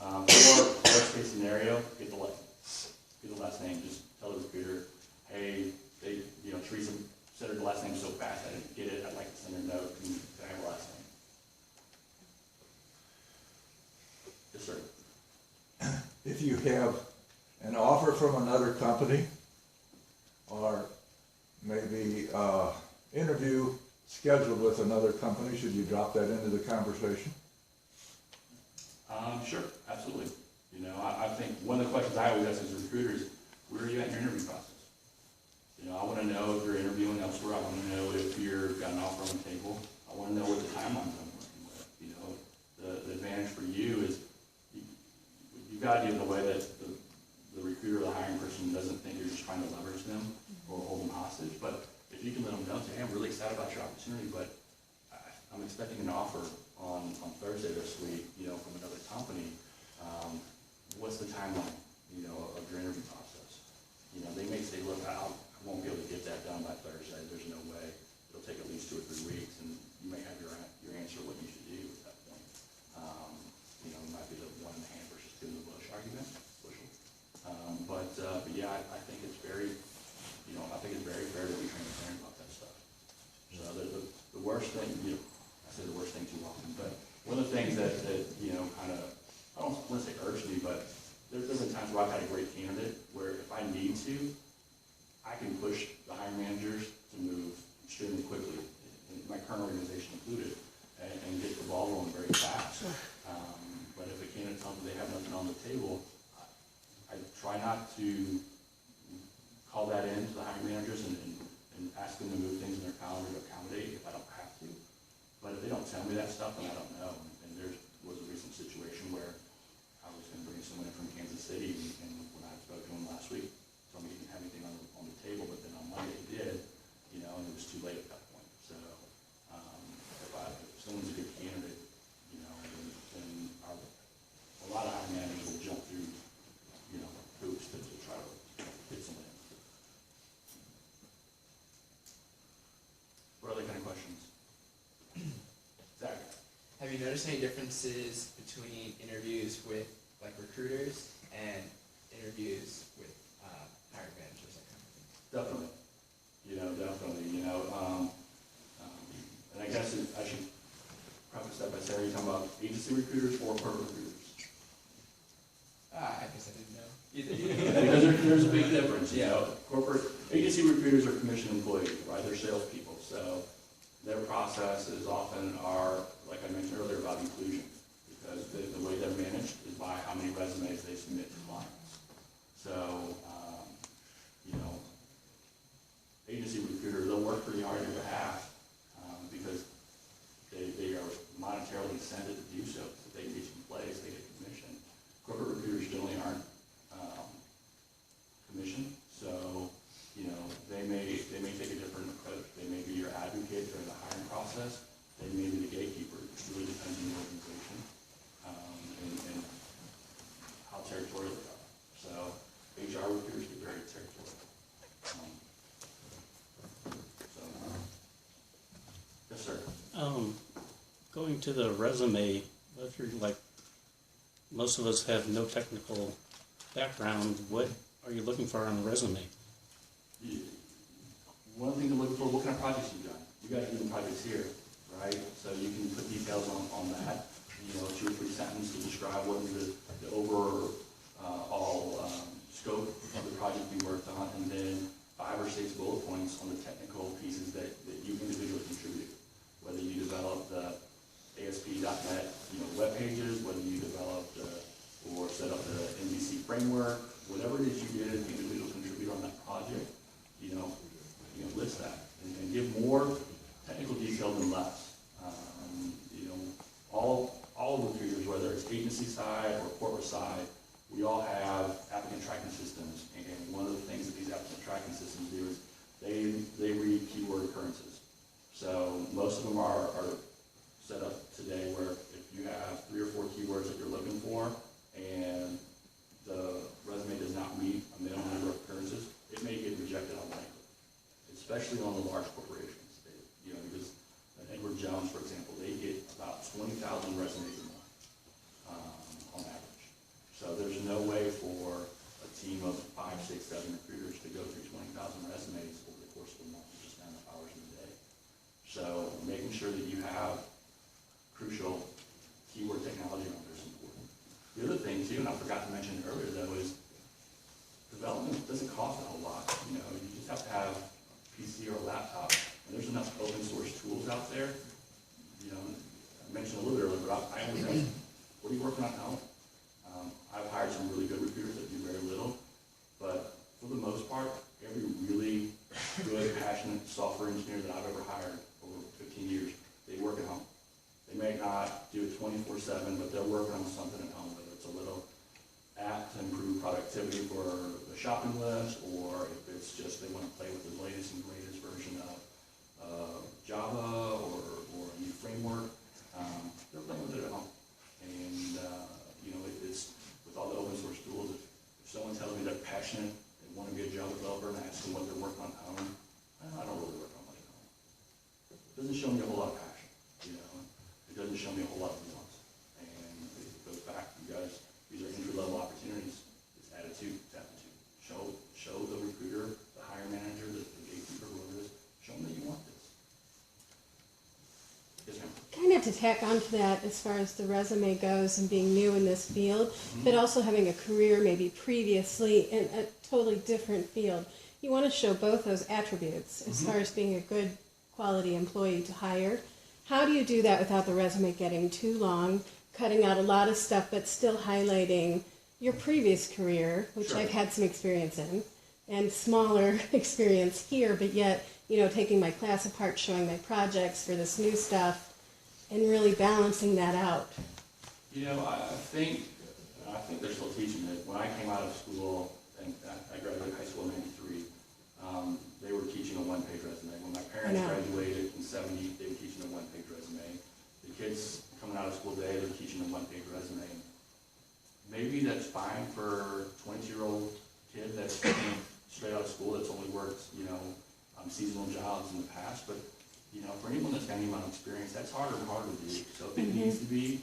Or worst case scenario, get the last name. Just tell the recruiter, hey, Teresa said her last name so fast I didn't get it. I'd like to send her a note. Can I have her last name? Yes, sir. If you have an offer from another company, or maybe interview scheduled with another company, should you drop that into the conversation? Sure, absolutely. I think one of the questions I always ask as a recruiter is, where are you at in your interview process? I want to know if you're interviewing elsewhere. I want to know if you've got an offer on the table. I want to know what the timelines I'm working with. The advantage for you is you've got to do it in a way that the recruiter or the hiring person doesn't think you're just trying to leverage them or hold them hostage. But if you can let them know, say, hey, I'm really excited about your opportunity, but I'm expecting an offer on Thursday this week, from another company. What's the timeline, of your interview process? They may say, look, I won't be able to get that done by Thursday. There's no way. It'll take at least 2 or 3 weeks, and you may have your answer what you should do at that point. It might be the one in the hand versus 2 in the bush argument. But yeah, I think it's very, I think it's very fair to be transparent about that stuff. So the worst thing, I say the worst thing too often, but one of the things that kind of, I don't want to say urged me, but there's been times where I've had a great candidate where if I need to, I can push the hiring managers to move extremely quickly, my current organization included, and get the ball rolling very fast. But if a candidate tells me they have nothing on the table, I try not to call that in to the hiring managers and ask them to move things in their calendar to accommodate if I don't have to. But if they don't tell me that stuff, then I don't know. And there was a recent situation where I was going to bring someone in from Kansas City, and when I spoke to him last week, told me he didn't have anything on the table, but then on Monday he did, and it was too late at that point. So if someone's a good candidate, then a lot of hiring managers will jump through, hoops to try to get someone in. What other kind of questions? Zach? Have you noticed any differences between interviews with recruiters and interviews with hiring managers? Definitely. Definitely. And I guess I should preface that by saying, are you talking about agency recruiters or corporate recruiters? I guess I didn't know. Either. Because there's a big difference. Corporate agency recruiters are commission employees, right? They're salespeople. So their processes often are, like I mentioned earlier, about inclusion. Because the way they're managed is by how many resumes they submit to clients. So, agency recruiters, they'll work pretty hard on your behalf because they are monetarily incented to do so. If they reach in place, they get commission. Corporate recruiters generally aren't commissioned, so they may take a different approach. They may be your advocate during the hiring process. They may be the gatekeeper. It really depends on the organization and how territorial they are. So HR recruiters get very territorial. Yes, sir. Going to the resume, if you're most of us have no technical background, what are you looking for on a resume? One thing to look for, what kind of projects you've done. You guys are doing projects here, right? So you can put details on that, 2 or 3 sentences to describe what the overall scope of the project you worked on, and then 5 or 6 bullet points on the technical pieces that you individually contributed. Whether you developed the framework, whatever it is you did as an individual contributor on that project, list that and give more technical detail than less. All of the recruiters, whether it's agency side or corporate side, we all have applicant tracking systems, and one of the things that these applicant tracking systems do is they read keyword occurrences. So most of them are set up today where if you have 3 or 4 keywords that you're looking for and the resume does not meet a minimum number of occurrences, it may get rejected automatically, especially on the large corporations. Because Edward Jones, for example, they get about 20,000 resumes a month on average. So there's no way for a team of 5, 6, 7 recruiters to go through 20,000 resumes over the course of a month, just not enough hours in a day. So making sure that you have crucial keyword technology on there is important. The other thing too, and I forgot to mention it earlier though, is development doesn't cost a whole lot. You just have to have a PC or a laptop, and there's enough open source tools out there. I mentioned a little bit earlier, but I always ask, what are you working on now? I've hired some really good recruiters that do very little, but for the most part, every really good, passionate software engineer that I've ever hired over 15 years, they work at home. They may not do it 24/7, but they're working on something at home, whether it's a little app to improve productivity for the shopping list, or if it's just they want to play with the latest and greatest version of Java or a new framework. They're playing with it at home. And, it's with all the open source tools, if someone tells me they're passionate, they want to be a Java developer, and I ask them what they're working on at home, I don't really work on much at home. It doesn't show me a whole lot of passion, It doesn't show me a whole lot of nuance. And it goes back, you guys, these are entry-level opportunities. It's attitude, it's aptitude. Show the recruiter, the hiring manager, the gatekeeper, whoever it is, show them that you want this. Yes, ma'am. Kind of to tack onto that as far as the resume goes and being new in this field, but also having a career maybe previously in a totally different field. You want to show both those attributes as far as being a good quality employee to hire. How do you do that without the resume getting too long, cutting out a lot of stuff, but still highlighting your previous career, which Sure. I've had some experience in, and smaller experience here, but yet, taking my class apart, showing my projects for this new stuff, and really balancing that out. I think they're still teaching it. When I came out of school, and I graduated high school in '93, they were teaching a one-page resume. When my parents graduated in '70, they were teaching a one-page resume. The kids coming out of school today, they're teaching a one-page resume. Maybe that's fine for a 22-year-old kid that's coming straight out of school that's only worked, seasonal jobs in the past, but for anyone that's got any amount of experience, that's harder and harder to do. So if it needs to be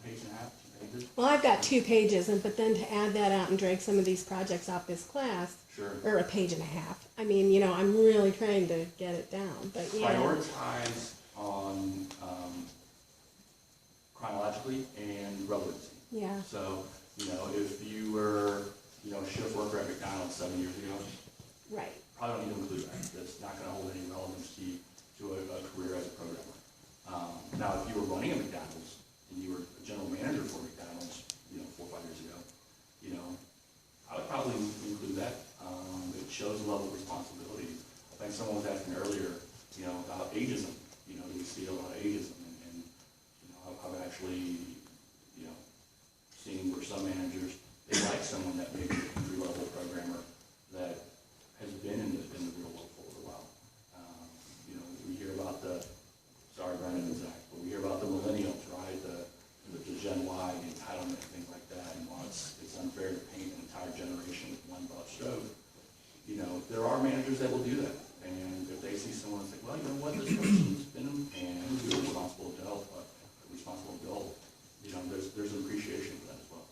a page and a half, 2 pages. Well, I've got 2 pages, but then to add that out and drag some of these projects off this class, Sure. or a page and a half. I mean, I'm really trying to get it down, but Prioritize on chronologically and relevancy. Yeah. So, if you were, a shift worker at McDonald's 7 years ago, Right. probably don't need to include that. That's not going to hold any relevancy to a career as a programmer. Now, if you were running a McDonald's and you were a general manager for McDonald's, 4 or 5 years ago, I would probably include that. It shows a level of responsibility. I think someone was asking earlier, about ageism. Do we see a lot of ageism? And I've actually, seen where some managers, they like someone that may be an entry-level programmer that has been in the real world for a little while. We hear about sorry, Brandon and Zach, but we hear about the millennials, right? The Gen Y, the entitlement, and things like that. And while it's unfair to paint an entire generation with one broad stroke, there are managers that will do that. And if they see someone and say, well, you know what, this person's been and you're a responsible adult, there's an appreciation for that as well.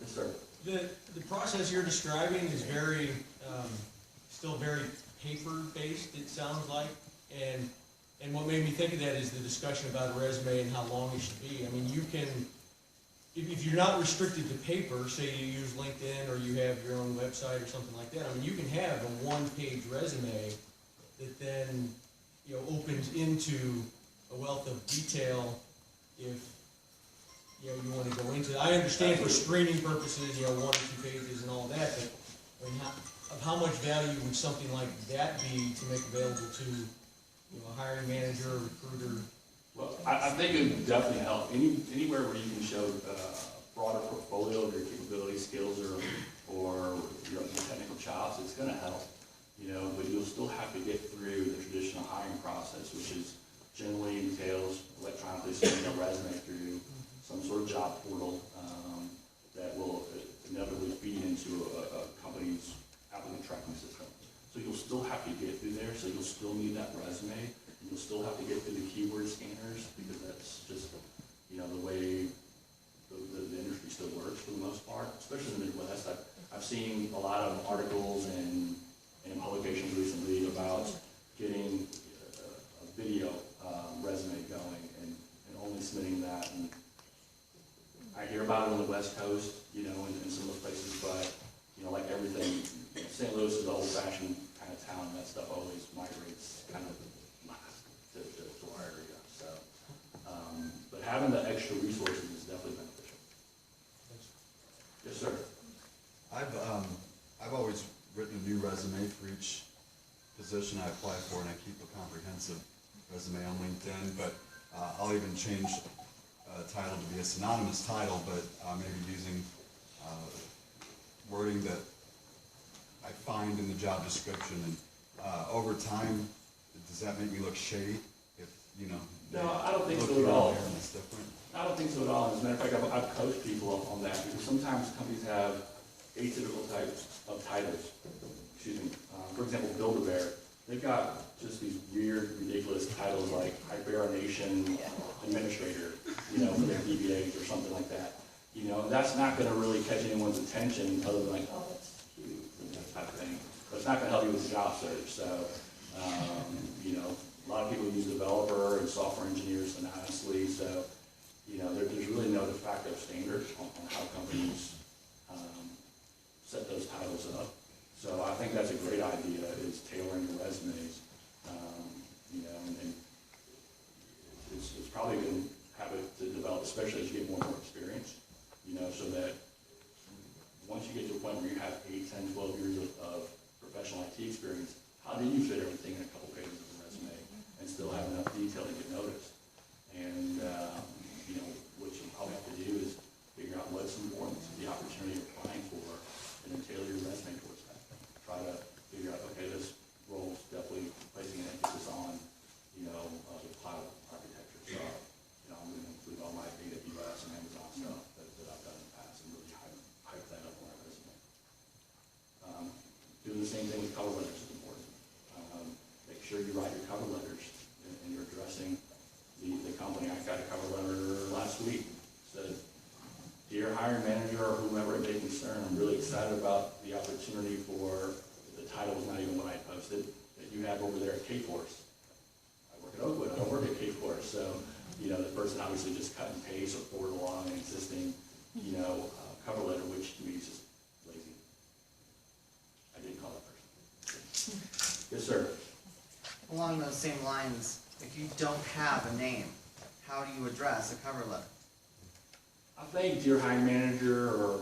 Yes, sir. The process you're describing is very, still very paper-based, it sounds like. And what made me think of that is the discussion about a resume and how long it should be. I mean, you can, if you're not restricted to paper, say you use LinkedIn or you have your own website or something like that, I mean, you can have a one-page resume that then, opens into a wealth of detail if, you want to go into. I understand for screening purposes, 1 or 2 pages and all that, but I mean, of how much value would something like that be to make available to a hiring manager, a recruiter? Well, I think it would definitely help. Anywhere where you can show a broader portfolio of your capabilities, skills, or your technical chops, it's going to help. But you'll still have to get through the traditional hiring process, which is generally entails electronically sending a resume through some sort of job portal that will inevitably feed into a company's applicant tracking system. So you'll still have to get through there. So you'll still need that resume. And you'll still have to get through the keyword scanners, because that's just the way the industry still works for the most part, especially in the Midwest. I've seen a lot of articles and publications recently about getting a video resume going and only submitting that. And I hear about it on the West Coast, in some of those places, but like everything, St. Louis is an old-fashioned kind of town, and that stuff always migrates kind of to our area. So, but having the extra resources is definitely beneficial. Yes, sir. I've always written a new resume for each position I apply for, and I keep a comprehensive resume on LinkedIn, but I'll even change title to be a synonymous title, but maybe using wording that I find in the job description. And over time, does that make me look shady? If No, I don't think so at all. I don't think so at all. As a matter of fact, I've coached people on that, because sometimes companies have atypical types of titles. Excuse me. For example, Build-A-Bear. They've got just these weird, ridiculous titles like Hibernation Administrator, for their DBAs or something like that. And that's not going to really catch anyone's attention other than like, oh, that's cute, and that type of thing. But it's not going to help you with the job search. So, a lot of people use developer and software engineers synonymously. So, there's really no de facto standard on how companies set those titles up. So I think that's a great idea, is tailoring your resumes, and it's probably going to have it to develop, especially as you get more and more experience, so that once you get to a point where you have 8, 10, 12 years of professional IT experience, how do you fit everything in a couple pages of a resume and still have enough detail to get noticed? And, what you probably have to do is figure out what's important to the opportunity you're applying for, and then tailor your resume towards that. Try to figure out, okay, this role is definitely placing an emphasis on, the cloud architecture. So, I'm going to include all my AWS and Amazon stuff that I've done in the past, and really hype that up on my resume. Doing the same thing with cover letters is important. Make sure you write your cover letters and you're addressing the company. I got a cover letter last week. Said, dear hiring manager or whomever it may concern, I'm really excited about the opportunity for, the title was not even what I posted, that you have over there at Kforce. I work at Oakwood, I don't work at Kforce. So, the person obviously just cut and paste or forward along an existing, cover letter, which to me is just lazy. I didn't call that person. Yes, sir. Along those same lines, if you don't have a name, how do you address a cover letter? I think dear hiring manager or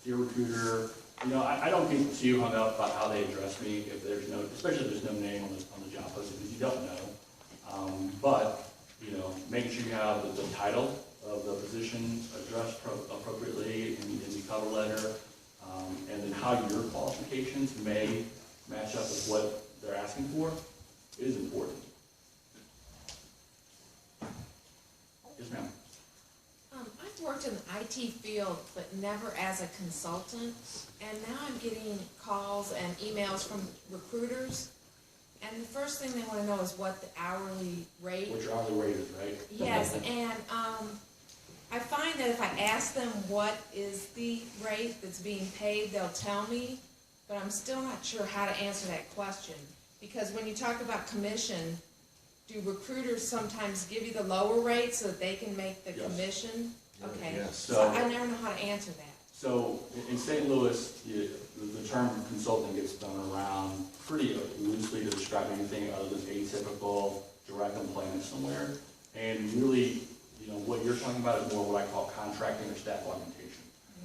dear recruiter, I don't get too hung up about how they address me if there's no, especially if there's no name on the job posting, because you don't know. But making sure you have the title of the position addressed appropriately in the cover letter, and then how your qualifications may match up with what they're asking for is important. Yes, ma'am. I've worked in the IT field, but never as a consultant, and now I'm getting calls and emails from recruiters, and the first thing they want to know is what the hourly rate. What your hourly rate is, right? Yes, and I find that if I ask them what is the rate that's being paid, they'll tell me, but I'm still not sure how to answer that question, because when you talk about commission, do recruiters sometimes give you the lower rate so that they can make the commission? Okay, Yes. so I never know how to answer that. So in St. Louis, the term consulting gets thrown around pretty loosely to describe anything other than atypical direct employment somewhere. And really, what you're you're talking about is more what I call contracting or staff augmentation,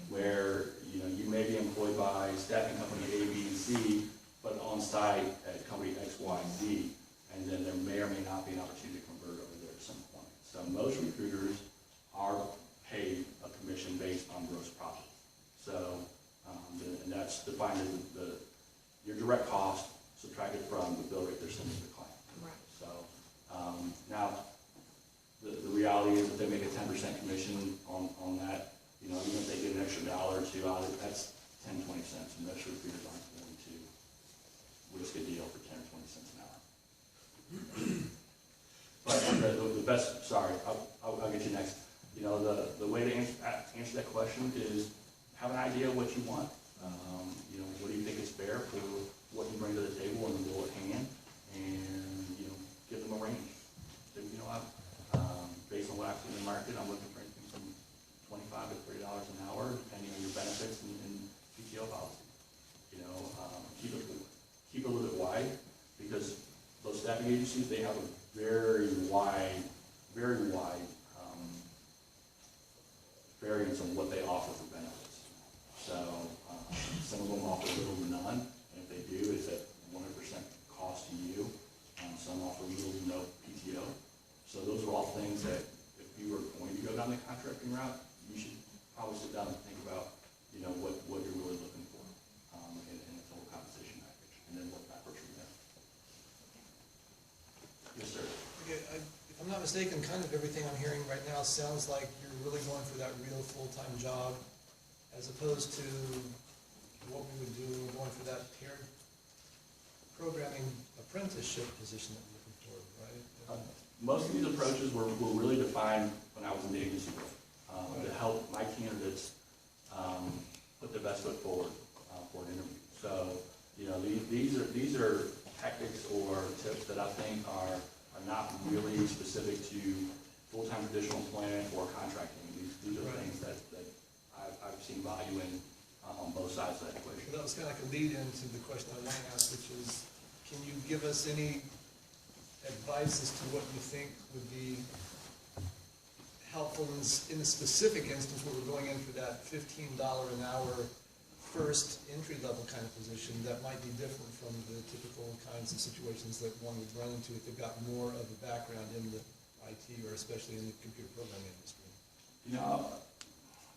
where, you know, you may be employed by staffing company A, B, and C, but on site at company X, Y, and Z, and then there may or may not be an opportunity to convert over there at some point. So most recruiters are paid a commission based on gross profit. So, and that's defined as your direct cost subtracted from the bill rate they're sending to the client. Right. So, now, the reality is that they make a 10% commission on that, you know, even if they get an extra dollar or two out of it, that's 10, 20 cents, and most recruiters aren't going to risk a deal for 10 or 20 cents an hour. But the best, sorry, I'll get you next. You know, the way to answer that question is have an idea of what you want. You know, what do you think is fair for what you bring to the table and the role at hand, and, you know, give them a range. So, you know, based on what I've seen in the market, I'm looking for anything from $25 to $30 an hour, depending on your benefits and PTO policy. You know, keep it a little bit wide, because those staffing agencies, they have a very wide variance on what they offer for benefits. So some of them offer little to none, and if they do, it's at 100% cost to you. Some offer little to no PTO. So those are all things that if you were going to go down the contracting route, you should probably sit down and think about, you know, what you're really looking for in a total compensation package, and then work backwards from there. Yes, sir. Okay, if I'm not mistaken, kind of everything I'm hearing right now sounds like you're really going for that real full-time job, as opposed to what we would do going for that paired programming apprenticeship position that we're looking for, right? Most of these approaches were really defined when I was in the agency world, to help my candidates put their best foot forward for an interview. So, you know, these are tactics or tips that I think are not really specific to full-time traditional employment or contracting. These are things that I've seen value in on both sides of that equation. That was kind of like a lead into the question I want to ask, which is, can you give us any advice as to what you think would be helpful in the specific instance where we're going in for that $15 an hour first entry-level kind of position that might be different from the typical kinds of situations that one would run into if they've got more of a background in the IT or especially in the computer programming industry? You know,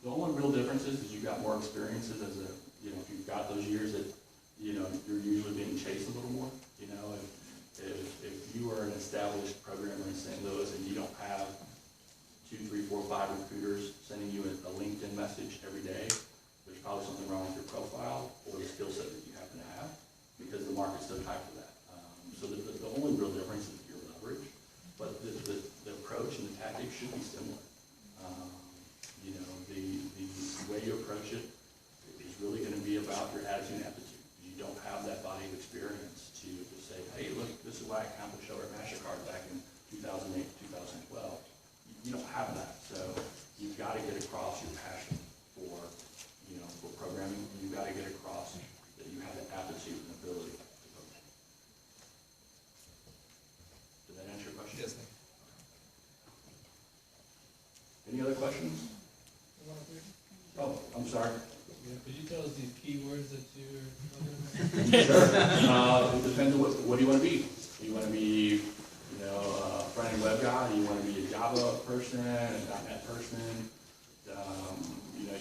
the only real difference is you've got more experiences as a, you know, if you've got those years that, you know, you're usually being chased a little more. You know, if you are an established programmer in St. Louis and you don't have 2, 3, 4, 5 recruiters sending you a LinkedIn message every day, there's probably something wrong with your profile or the skill set that you happen to have, because the market's so tight for that. So the only real difference is your leverage, but the approach and the tactics should be similar. You know, the way you approach it is really going to be about your attitude and aptitude. You don't have that body of experience to say, hey, look, this is what I accomplished over at MasterCard back in 2008, 2012. You don't have that, so you've got to get across your passion for, you know, for programming. You've got to get across that you have the aptitude and ability to program. Did that answer your question? Yes, thank you. Any other questions? Oh, I'm sorry. Could you tell us these keywords that you're It depends on what do you want to be. Do you want to be, you know, a front-end web guy? Do you want to be a Java person, a .NET person? You know,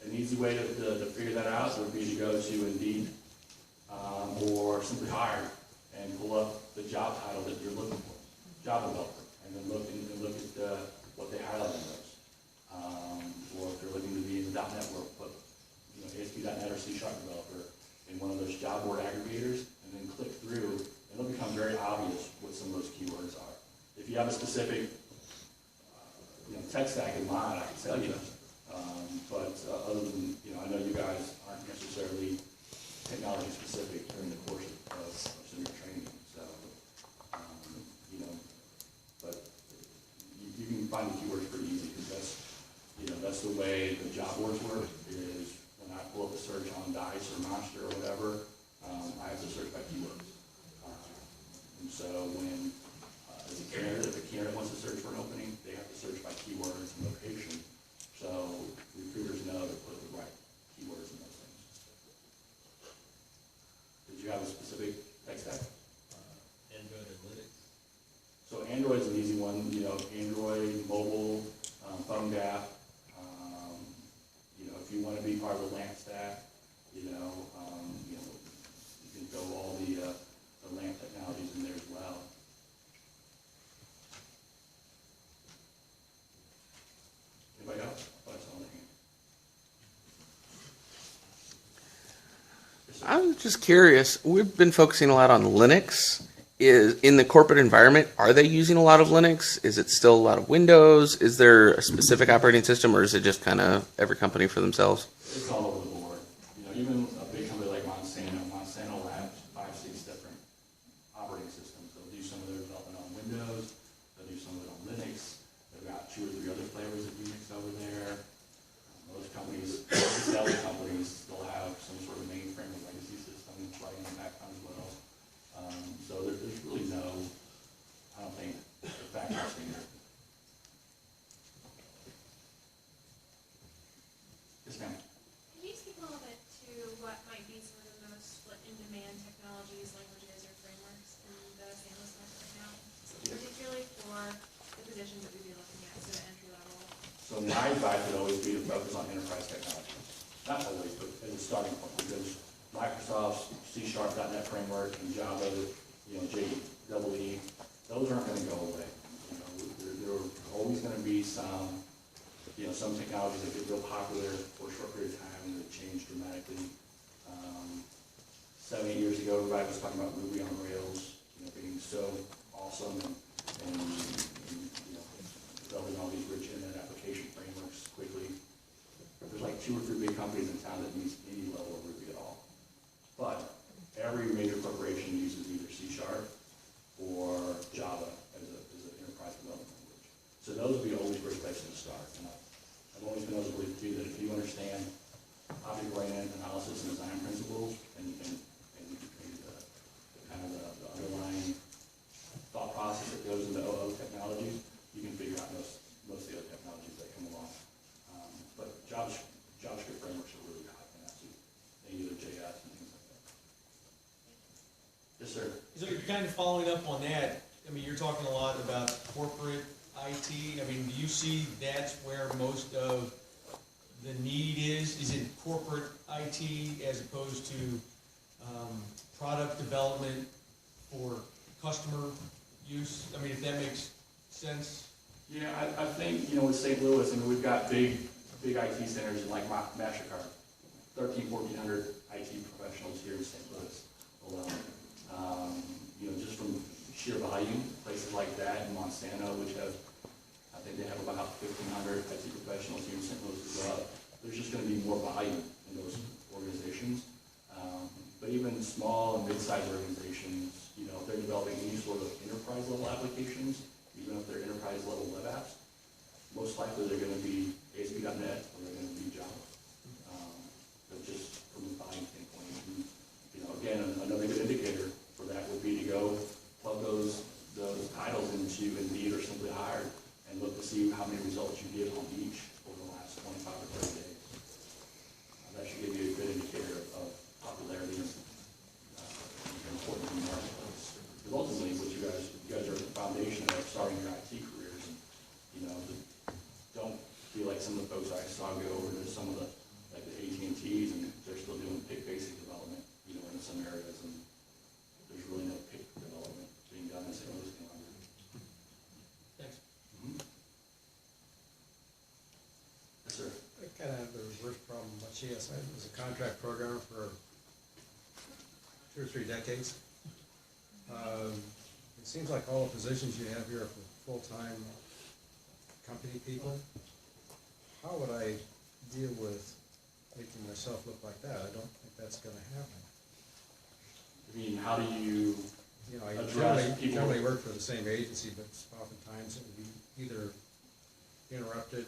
an easy way to figure that out would be to go to Indeed or Simply Hired and pull up the job title that you're looking for, Java developer, and then look at what they highlight in those. Or if you're looking to be in the .NET world, put, you know, ASP.NET or C# developer in one of those job board aggregators, and then click through, and it'll become very obvious what some of those keywords are. If you have a specific you know, tech stack in mind, I can tell you. But other than, you know, I know you guys aren't necessarily technology specific during the course of some of your training, so you know, but you can find the keywords pretty easy, because that's the way the job boards work. Is when I pull up a search on Dice or Monster or whatever, I have to search by keywords. And so when as a candidate, if a candidate wants to search for an opening, they have to search by keyword Android's an easy one, you know, Android, mobile, phone app. You know, if you want to be part of the LAMP stack, you know, you can throw all the LAMP technologies in there as well. Anybody else? Oh, that's on the hand. I was just curious. We've been focusing a lot on Linux. Is in the corporate environment, are they using a lot of Linux? Is it still a lot of Windows? Is there a specific operating system, or is it just kind of every company for themselves? It's all over the board. You know, even a big company like Monsanto will have 5-6 different operating systems. They'll do some of their development on Windows. They'll do some of it on Linux. They've got 2 or 3 other flavors of Unix over there. Most companies, other companies, still have some sort of mainframe or legacy system running in the background as well. So there's really no, I don't think, factor standard. Yes, ma'am. Can you speak a little bit to what might be some of the most in-demand technologies, languages, or frameworks in the San Luis market right now, particularly for the positions that we'd be looking at, so entry level? So my advice would always be to focus on enterprise technology. Not always, but as a starting point, because Microsoft's C#, .NET framework, and Java, you know, JEE, those aren't going to go away. You know, there are always going to be some, you know, some technologies that get real popular for a short period of time and that change dramatically. 7, 8 years ago, everybody was talking about Ruby on Rails, you know, being so awesome and you know, developing all these rich internet application frameworks quickly. There's like 2 or 3 big companies in town that use any level of Ruby at all. But every major corporation uses either C# or Java as an enterprise development language. So those would be always great places to start. And I've always been able to believe too that if you understand object-oriented analysis and design principles and the kind of the underlying thought process that goes into OO technologies, you can figure out most of the other technologies that come along. But JavaScript frameworks are really hot in that too. AngularJS and things like that. Yes, sir. So you're kind of following up on that. I mean, you're talking a lot about corporate IT. I mean, do you see that's where most of the need is? Is it corporate IT as opposed to product development for customer use? I mean, if that makes sense. Yeah, I think, you know, with St. Louis, I mean, we've got big IT centers like MasterCard, 1,400 IT professionals here in St. Louis alone. You know, just from sheer volume, places like that in Monsanto, which have, I think they have about 1,500 IT professionals here in St. Louis as well. There's just going to be more volume in those organizations. But even small and mid-sized organizations, you know, if they're developing any sort of enterprise-level applications, even if they're enterprise-level web apps, most likely they're going to be ASP.NET or they're going to be Java. But just from the volume standpoint, and, you know, again, another good indicator for that would be to go plug those titles into Indeed or Simply Hired and look to see how many results you get on each over the last 25 or 30 days. That should give you a good indicator of popularity and importance in the marketplace. Because ultimately, what you guys are at the foundation of starting your IT careers, and you know, don't feel like some of the folks I saw go over to some of the like the AT&Ts and they're still doing basic development, you know, in some areas, and there's really no PIC development being done in St. Louis County. Thanks. Yes, sir. I kind of have the reverse problem. I was a contract programmer for 2 or 3 decades. It seems like all the positions you have here are for full-time company people. How would I deal with making myself look like that? I don't think that's going to happen. I mean, how do you, you know, I address people? generally work for the same agency, but oftentimes it would be either interrupted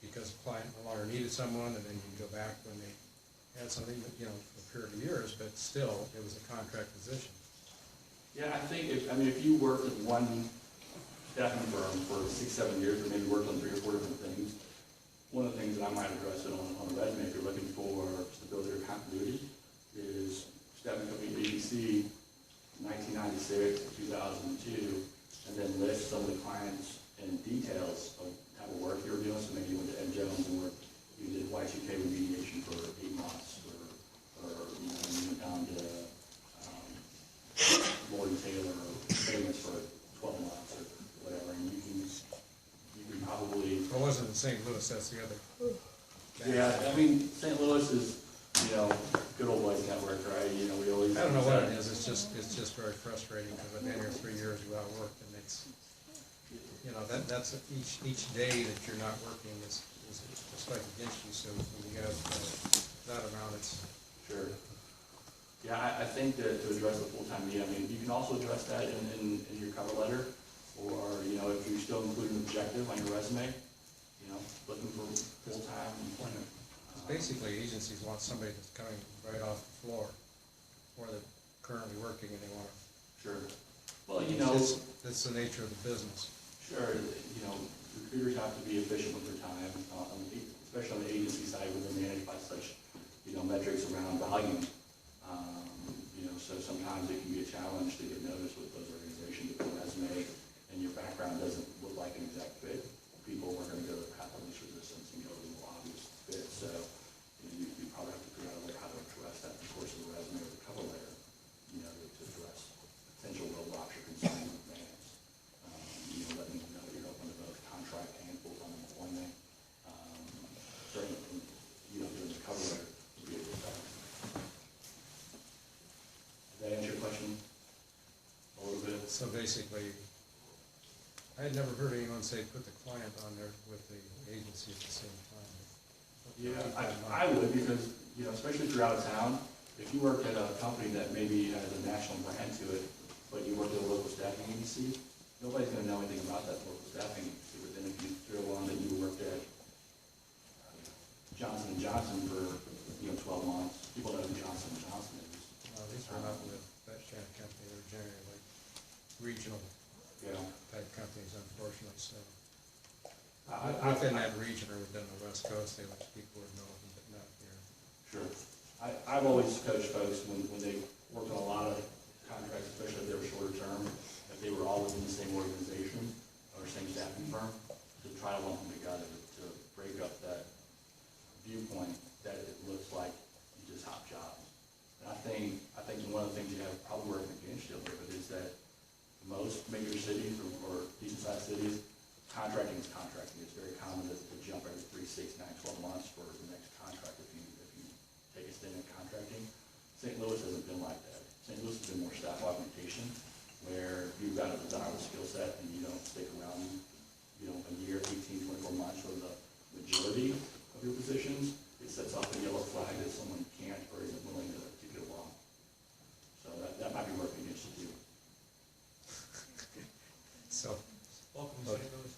because the client no longer needed someone, and then you go back when they had something, you know, for a period of years, but still, it was a contract position. Yeah, I think if you worked at one staffing firm for 6, 7 years, or maybe worked on 3 or 4 different things, one of the things that I might address it on a resume if you're looking for stability or continuity is staffing company ABC, 1996 to 2002, and then list some of the it wasn't in St. Louis, that's the other. Yeah, I mean, St. Louis is, you know, good old boys network, right? You know, we always. I don't know what it is, it's just very frustrating, because I've been here 3 years without work, and it's, you know, that's each day that you're not working is just like against you, so when you have that amount, it's. Sure. Yeah, I think that to address the full-time need, I mean, you can also address that in your cover letter, or, you know, if you're still including an objective on your resume, you know, looking for full-time employment. Basically, agencies want somebody that's coming right off the floor, or they're currently working and they want to. Sure. Well, you know. That's the nature of the business. Sure, you know, recruiters have to be efficient with their time, especially on the agency side where they're managed by such, you know, metrics around volume. You know, so sometimes it can be a challenge to get noticed with those organizations if your resume and your background doesn't look like an exact fit. People are going to go to the path of least resistance and go to the more obvious fit. So you probably have to figure out a way how to address that in the course of the resume or the cover letter, you know, to address potential roadblocks or concerns in advance. You know, letting them know you're open to both contract and full-time employment. Certainly, you know, doing the cover letter would be a good start. Did that answer your question a little bit? So basically, I had never heard anyone say put the client on there with the agency at the same time. Yeah, I would, because, you know, especially if you're out of town, if you work at a company that maybe has a national brand to it, but you work at a local staffing agency, nobody's gonna know anything about that local staffing agency. But then if you throw on that you worked at Johnson & Johnson for, you know, 12 months, people know who Johnson & Johnson is. These are not with that kind of company, they're generally like regional type companies, unfortunately, so. Within that region or within the West Coast, they wish people would know them, but not here. Sure. I've always coached folks when they worked on a lot of contracts, especially if they were shorter term, if they were all within the same organization or same staffing firm, to try to lump them together to break up that viewpoint that it looks like you just hop jobs. And I think one of the things you have probably working against you a little bit is that most major cities or decent sized cities, contracting is contracting. It's very common to jump every 3, 6, 9, 12 months for the next contract if you take a stint in contracting. St. Louis hasn't been like that. St. Louis has been more staff augmentation, where you've got a desirable skill set and you don't stick around, you know, a year, 18, 24 months for the majority of your positions. It sets off a yellow flag that someone can't or isn't willing to get along. So that might be working against you too. So. Welcome to St. Louis.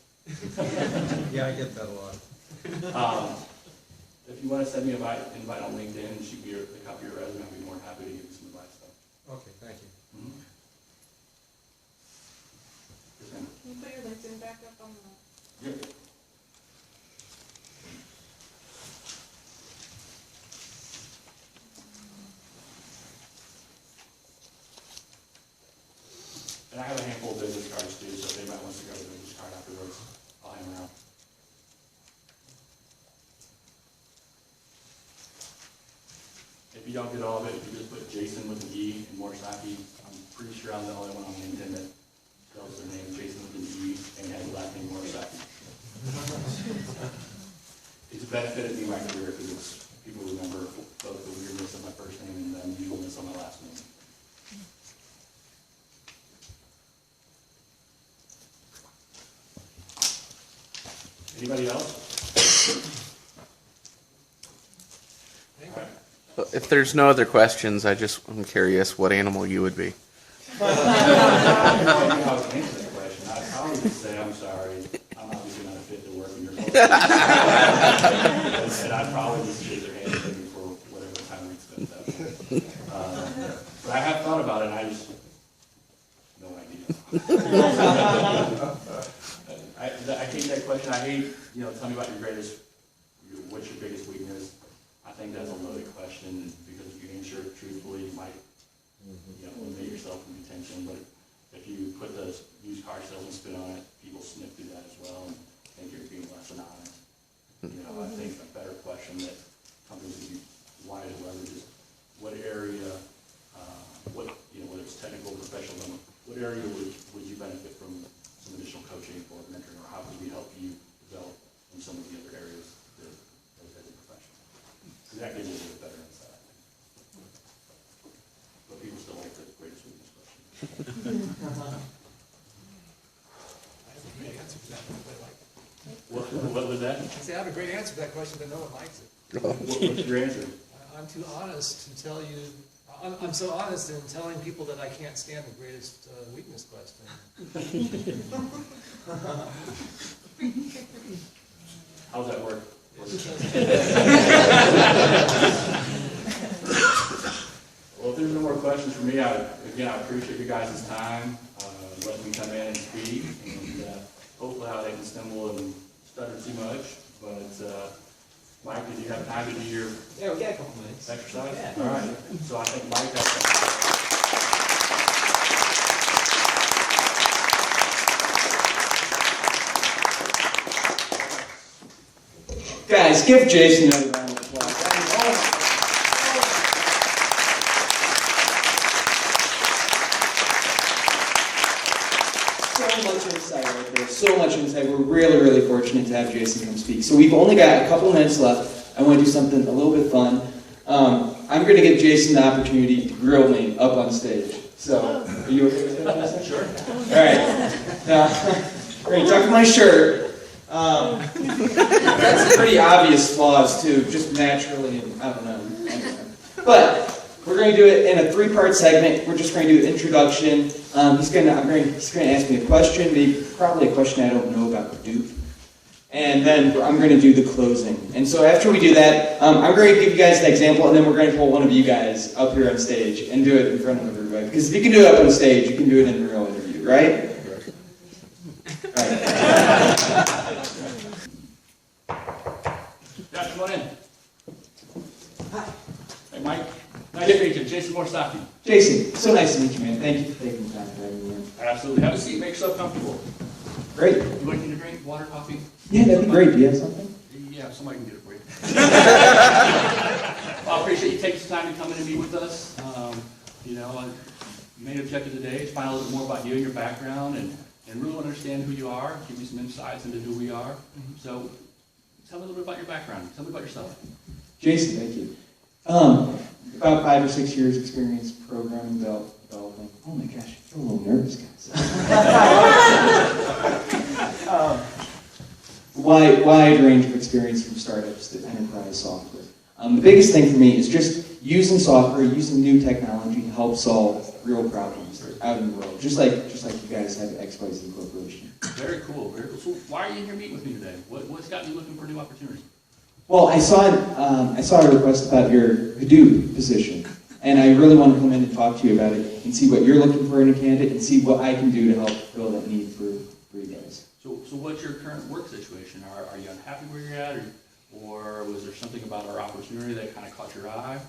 Yeah, I get that a lot. If you want to send me an invite on LinkedIn and shoot me a copy of your resume, I'd be more happy to give you some advice. Okay, thank you. Mm-hmm. Can you put your LinkedIn back up on the? Yep. And I have a handful of business cards too, so if anybody wants to grab a business card afterwards, I'll hang around. If you don't get all of it, if you just put Jason with an E and Morisaki, I'm pretty sure I'm the only one on LinkedIn that spells their name Jason with an E and has the last name Morisaki. It's benefited me in my career because people remember both the weirdness of my first name and the unusualness of my last name. Anybody else? If there's no other questions, I'm curious what animal you would be. I have no idea how to answer that question. I'd probably just say, I'm sorry, I'm obviously not fit to work in your culture. And I'd probably just shake their hand maybe for whatever time we spent that way. But I have thought about it, and I just, no idea. I hate that question. I hate, you know, tell me about what's your biggest weakness? I think that's a loaded question, because if you answer it truthfully, you might, you know, eliminate yourself from contention. But if you put the used car salesman spin on it, people sniff through that as well and think you're being less than honest. You know, I think a better question that companies would be wise to leverage is what area, whether it's technical, professional, what area would you benefit from some additional coaching or mentoring, or how could we help you develop and What was that? I say, I have a great answer to that question, but no one likes it. What's your answer? I'm too honest to tell you, I'm so honest in telling people that I can't stand the greatest weakness question. How's that work? Well, if there's no more questions for me, I appreciate you guys' time, letting me come in and speak, and hopefully I didn't stumble and stutter too much, but Mike, did you have time to do your Yeah, we got a couple minutes. exercise? Yeah. All right, so I think Mike has Guys, give Jason another round of applause. That is awesome. So much insight right there. So much insight. We're really, really fortunate to have Jason come speak. So we've only got a couple minutes left. I want to do something a little bit fun. I'm going to give Jason the opportunity to grill me up on stage. So, are you okay with that, Jason? Sure. All right. Now, we're going to tuck my shirt. That's pretty obvious flaws too, just naturally, and I don't know. But we're going to do it in a 3-part segment. We're just going to do an introduction. He's going to ask me a question, probably a question I don't know about Hadoop. And then I'm going to do the closing. And so after we do that, I'm going to give you guys an example, and then we're going to pull one of you guys up here on stage and do it in front of everybody. Because if you can do it up on stage, you can do it in a real interview, right? Right. Yeah, come on in. Hi. Hey, Mike. Nice to meet you. Jason Morsaki. Jason, so nice to meet you, man. Thank you for taking the time to have me in. Absolutely. Have a seat. Make yourself comfortable. Great. You looking to drink water, coffee? Yeah, that'd be great. Do you have something? Yeah, somebody can get it for you. Well, I appreciate you taking some time to come in and meet with us. Main objective today is to find a little bit more about you and your background and really want to understand who you are, give you some insights into who we are. So tell me a little bit about your background. Tell me about yourself. Jason, thank you. About 5 or 6 years experience programming, developing. Oh my gosh, I feel a little nervous, guys. Wide range of experience from startups to enterprise software. The biggest thing for me is just using software, using new technology to help solve real problems out in the world. Just like you guys have at XYZ Corporation. Very cool. Very cool. So why are you in here meeting with me today? What's got you looking for new opportunities? Well, I saw a request about your Hadoop position, and I really want to come in and talk to you about it and see what you're looking for in a candidate and see what I can do to help fill that need for you guys. So what's your current work situation? Are you unhappy where you're at, or was there something about our opportunity that kind of caught your eye?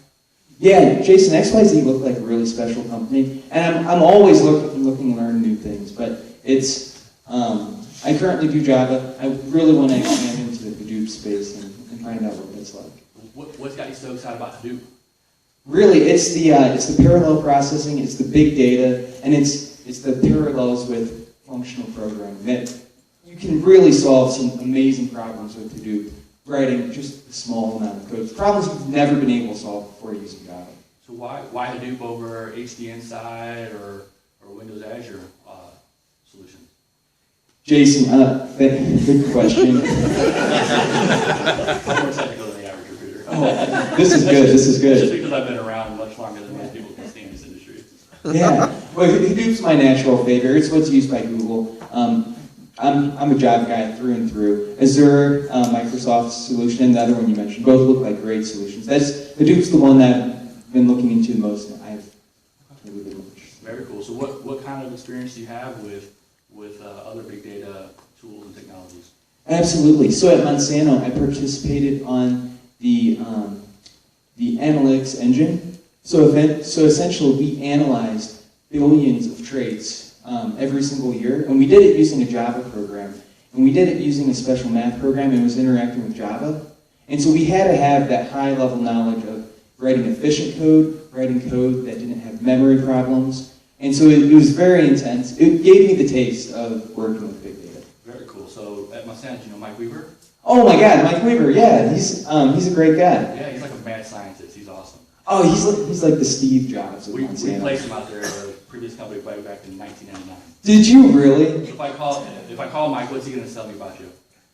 Yeah, Jason, XYZ looked like a really special company, and I'm always looking to learn new things, but it's, I currently do Java. I really want to expand into the Hadoop space and find out what that's like. What's got you so excited about Hadoop? Really, it's the parallel processing, it's the big data, and it's the parallels with functional programming that you can really solve some amazing problems with Hadoop, writing just a small amount of code. Problems you've never been able to solve before using Java. So why Hadoop over HD Insight or Windows Azure solutions? Jason, good question. I'm more technical than the average recruiter. Oh, this is good. This is good. Just because I've been around much longer than most people can stay in this industry. Yeah, well, Hadoop's my natural favorite. It's what's used by Google. I'm a Java guy through and through. Azure, Microsoft's solution, and the other one you mentioned, both look like great solutions. Hadoop's the one that I've been looking into the most, and I've really been interested. Very cool. So what kind of experience do you have with other big data tools and technologies? Absolutely. So at Monsanto, I participated on the analytics engine. So essentially, we analyzed billions of traits every single year, and we did it using a Java program, and we did it using a special math program, and it was interacting with Java. And so we had to have that high-level knowledge of writing efficient code, writing code that didn't have memory problems. And so it was very intense. It gave me the taste of working with big data. Very cool. So at Monsanto, you know Mike Weaver? Oh my God, Mike Weaver, yeah, he's a great guy. Yeah, he's like a mad scientist. He's awesome. Oh, he's like the Steve Jobs of We Monsanto. placed him out there at a previous company way back in 1999. Did you really? If I call Mike, what's he going to tell me about you?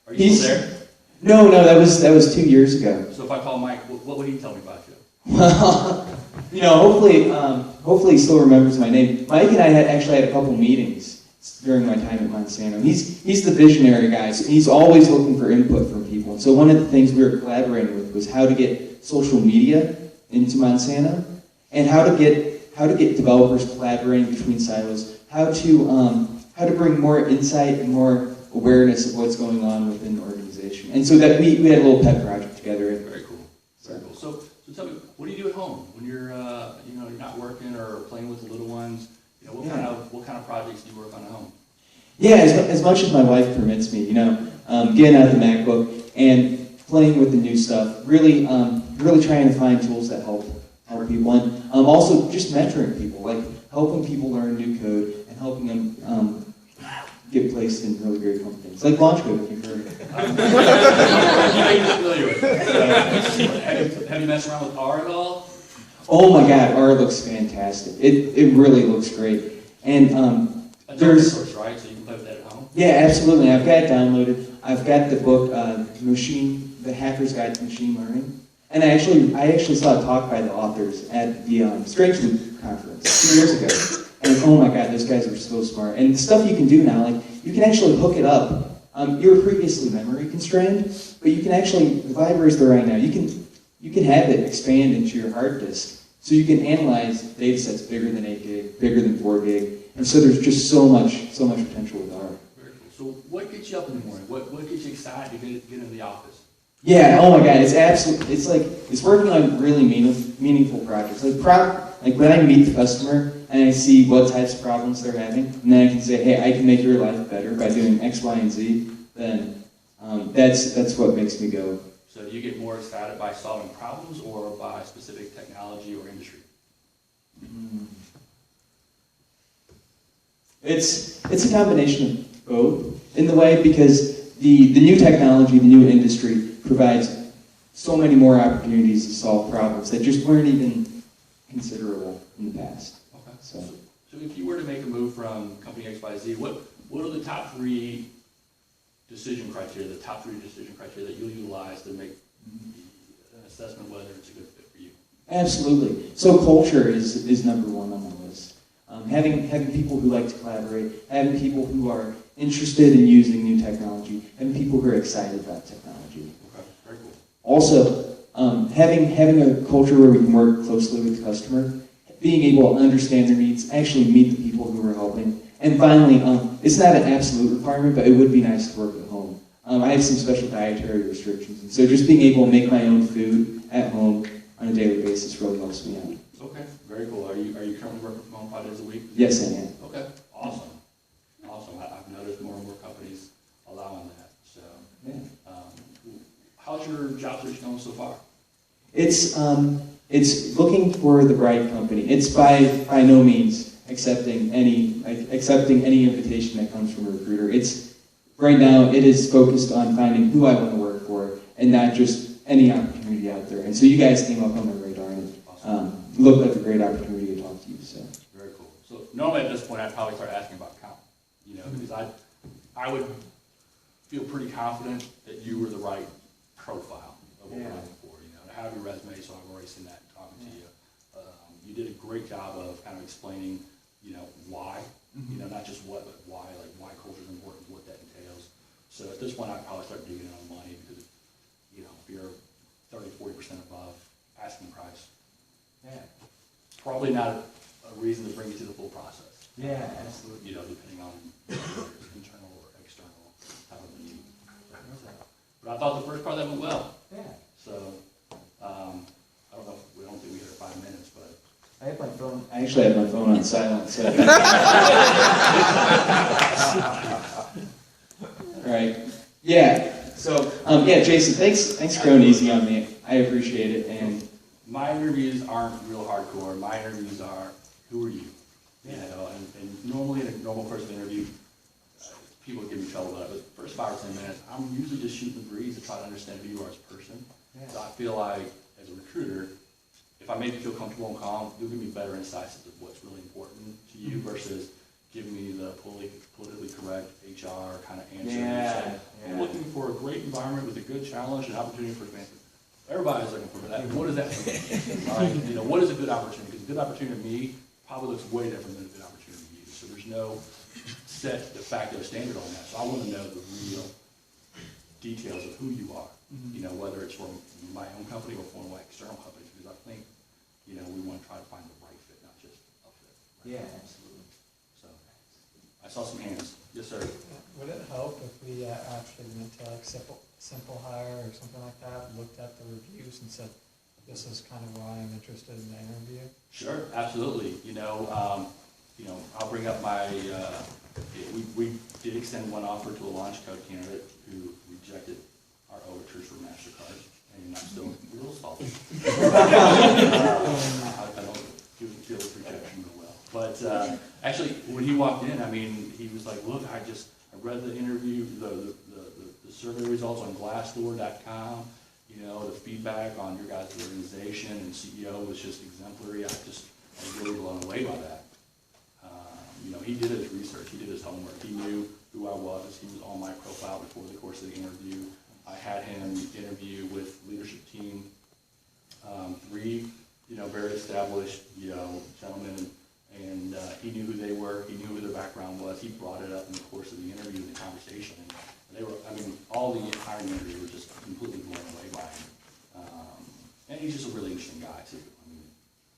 Are you still there? No, that was 2 years ago. So if I call Mike, what would he tell me about you? Well, hopefully he still remembers my name. Mike and I actually had a couple meetings during my time at Monsanto. He's the visionary guy, so he's always looking for input from people. And so one of the things we were collaborating with was how to get social media into Monsanto, and how to get developers collaborating between silos, how to bring more insight and more awareness of what's going on within the organization. And so that we had a little pet project together. Very cool. Very cool. So tell me, what do you do at home when you're you're not working or playing with the little ones? What kind of projects do you work on at home? Yeah, as much as my wife permits me, getting out the MacBook and playing with the new stuff, really trying to find tools that help people, and also just mentoring people, like helping people learn new code and helping them get placed in really great companies, like LaunchCode, if you've heard of it. Have you messed around with R at all? Oh my God, R looks fantastic. It really looks great. And there's open source, right? So you can play with that at home? Yeah, absolutely. I've got it downloaded. I've got the book, The Hacker's Guide to Machine Learning. And I actually saw a talk by the authors at the Strange Loop conference 2 years ago. And oh my God, those guys are so smart. And the stuff you can do now, like you can actually hook it up. You were previously memory constrained, but you can actually, the libraries there right now, you can have it expand into your hard disk. So you can analyze data sets bigger than 8 gig, bigger than 4 gig. And so there's just so much potential with R. Very cool. So what gets you up in the morning? What gets you excited to get into the office? Yeah, oh my God, it's working on really meaningful projects. Like when I meet the customer and I see what types of problems they're having, and then I can say, hey, I can make your life better by doing X, Y, and Z, then that's what makes me go. So do you get more excited by solving problems or by specific technology or industry? It's a combination of both in the way, because the new technology, the new industry provides so many more opportunities to solve problems that just weren't even considerable in the past. Okay. So if you were to make a move from company XYZ, what are the top three decision criteria that you'll utilize to make an assessment whether it's a good fit for you? Absolutely. So culture is number one on the list. Having people who like to collaborate, having people who are interested in using new technology, having people who are excited about technology. Okay, very cool. Also, having a culture where we can work closely with the customer, being able to understand their needs, actually meet the people who we're helping. And finally, it's not an absolute requirement, but it would be nice to work at home. I have some special dietary restrictions, and so just being able to make my own food at home on a daily basis really helps me out. Okay, very cool. Are you currently working from home 5 days a week? Yes, I am. Okay, awesome. I've noticed more and more companies allowing that. So, how's your job search going so far? It's looking for the right company. It's by no means accepting any invitation that comes from a recruiter. Right now it is focused on finding who I want to work for and not just any opportunity out there. And so you guys came up on my radar, and it looked like a great opportunity to talk to you. So very cool. So normally at this point I'd probably start asking about comp, because I would feel pretty confident that you were the right profile of what we're looking for. I have your resume, so I've already seen that talking to you. You did a great job of kind of explaining, why, not just what, but why, like why culture is important, what that entails. So at this point, I'd probably start digging in on money, because, if you're 30-40% above asking price, probably not a reason to bring you to the full process. Yeah, absolutely. Depending on internal or external type of need. But I thought the first part of that went well. Yeah. So, I don't know, we don't think we hit our 5 minutes, but. I have my phone. I actually have my phone on silent. So. All right. Yeah. So, Jason, thanks for going easy on me. I appreciate it. And my interviews aren't real hardcore. My interviews are, who are you? And normally in a normal person interview, people give me trouble about it. But the first 5 or 10 minutes, I'm usually just shooting the breeze to try to understand who you are as a person. So I feel like, as a recruiter, if I make you feel comfortable and calm, you'll give me better insights into what's really important to you versus giving me the politically correct HR kind of answer. I'm looking looking for a great environment with a good challenge and opportunity for advancement. Everybody's looking for that. What does that mean? All right, you know, what is a good opportunity? Because a good opportunity to me probably looks way different than a good opportunity to you. So there's no set de facto standard on that. So I want to know the real details of who you are. You know, whether it's from my own company or from like external companies, because I think, you know, we want to try to find the right fit, not just a fit. Right? Yeah, absolutely. So I saw some hands. Yes, sir. Would it help if we actually went to like Simple Hire or something like that, looked at the reviews and said, this is kind of why I'm interested in the interview? Sure, absolutely. You know, I'll bring up my, we did extend one offer to a launch code candidate who rejected our overtures for MasterCard, and I'm still a little salty. I don't deal with rejection real well. But actually, when he walked in, I mean, he was like, look, I read the interview, the survey results on Glassdoor.com. You know, the feedback on your guys' organization and CEO was just exemplary. I was really blown away by that. You know, he did his research, he did his homework. He knew who I was. He was on my profile before the course of the interview. I had him interview with leadership team, 3, you know, very established, you know, gentlemen, and he knew who they were. He knew who their background was. He brought it up in the course of the interview and the conversation. And they were, I mean, all the hiring interview were just completely blown away by him. And he's just a really interesting guy too. I mean,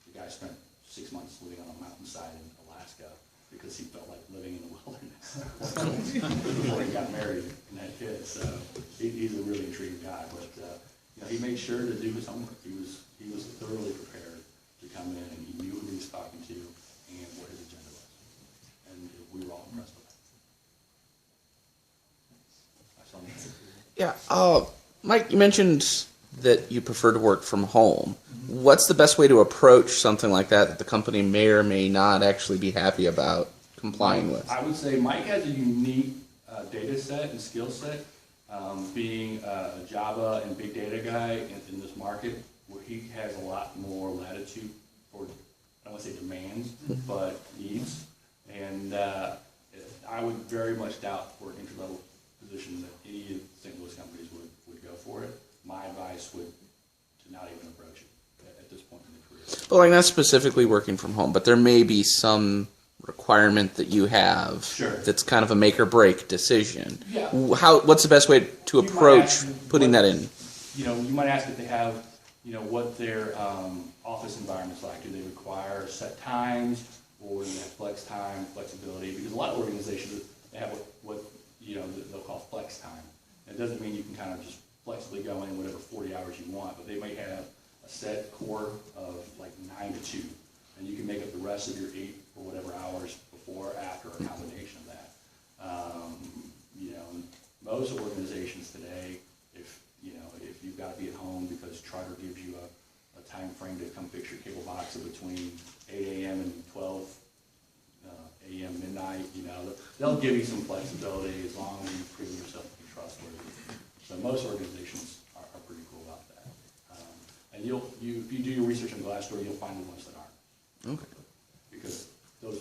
the guy spent 6 months living on a mountainside in Alaska because he felt like living in the wilderness before he got married and had kids. So he's a really intriguing guy. But you know, he made sure to do his homework. He was thoroughly prepared to come in, and he knew who he was talking to and what his agenda was. And we were all impressed with that. I saw him. Yeah, Mike, you mentioned that you prefer to work from home. What's the best way to approach something like that the company may or may not actually be happy about complying with? I would say Mike has a unique data set and skill set, being a Java and big data guy in this market, where he has a lot more latitude for, I don't want to say demands, but needs. And I would very much doubt for an entry-level position that any of the St. Louis companies would go for it. My advice would to not even approach it at this point in the career. Well, like not specifically working from home, but there may be some requirement that you have that's kind of a make or break decision. Yeah. What's the best way to approach putting that in? You know, you might ask if they have, you know, what their office environment's like. Do they require set times, or do they have flex time, flexibility? Because a lot of organizations, they have what you know, they'll call flex time. It doesn't mean you can kind of just flexibly go in whatever 40 hours you want, but they might have a set core of like 9 to 2, and you can make up the rest of your 8 or whatever hours before or after, a combination of that. You know, most organizations today, if you've got to be at home because Charter gives you a time frame to come fix your cable box in between 8 a.m. and 12 a.m. midnight, you know, they'll give you some flexibility as long as you prove yourself to be trustworthy. So most organizations are pretty cool about that. And if you do your research on Glassdoor, you'll find the ones that aren't. Okay. Because those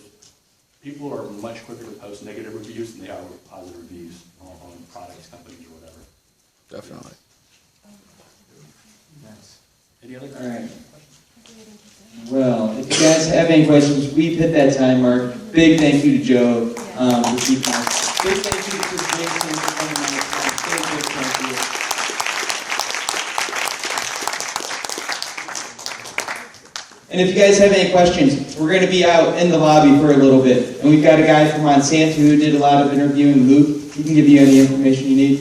people are much quicker to post negative reviews than they are with positive reviews on products, companies, or whatever. Definitely. Nice. Any other All right. Well, if you guys have any questions, we've hit that time mark. Big thank you to Joe for keeping us. Big thank you to Jason for coming on the time. Big thank you. And if you guys have any questions, we're going to be out in the lobby for a little bit. And we've got a guy from Monsanto who did a lot of interviewing, Luke. He can give you any information you need.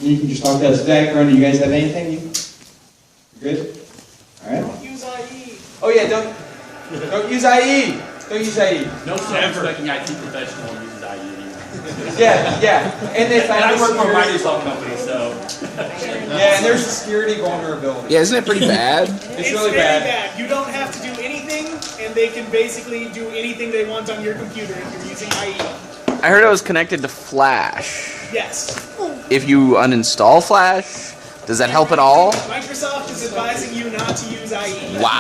You can just talk to us background. Do you guys have anything? You're good? All right. Don't use IE. Oh yeah, don't use IE. Don't use IE. No self-respecting IT professional uses IE anymore. Yeah. And they found I work for a security- Microsoft company, so. Yeah, and there's a security vulnerability. Yeah, isn't it pretty bad? It's really very bad. You don't have to do anything, and they can basically do anything they want on your computer if you're using IE. I heard it was connected to Flash. Yes. If you uninstall Flash, does that help at all? Microsoft is advising you not to use IE. Wow.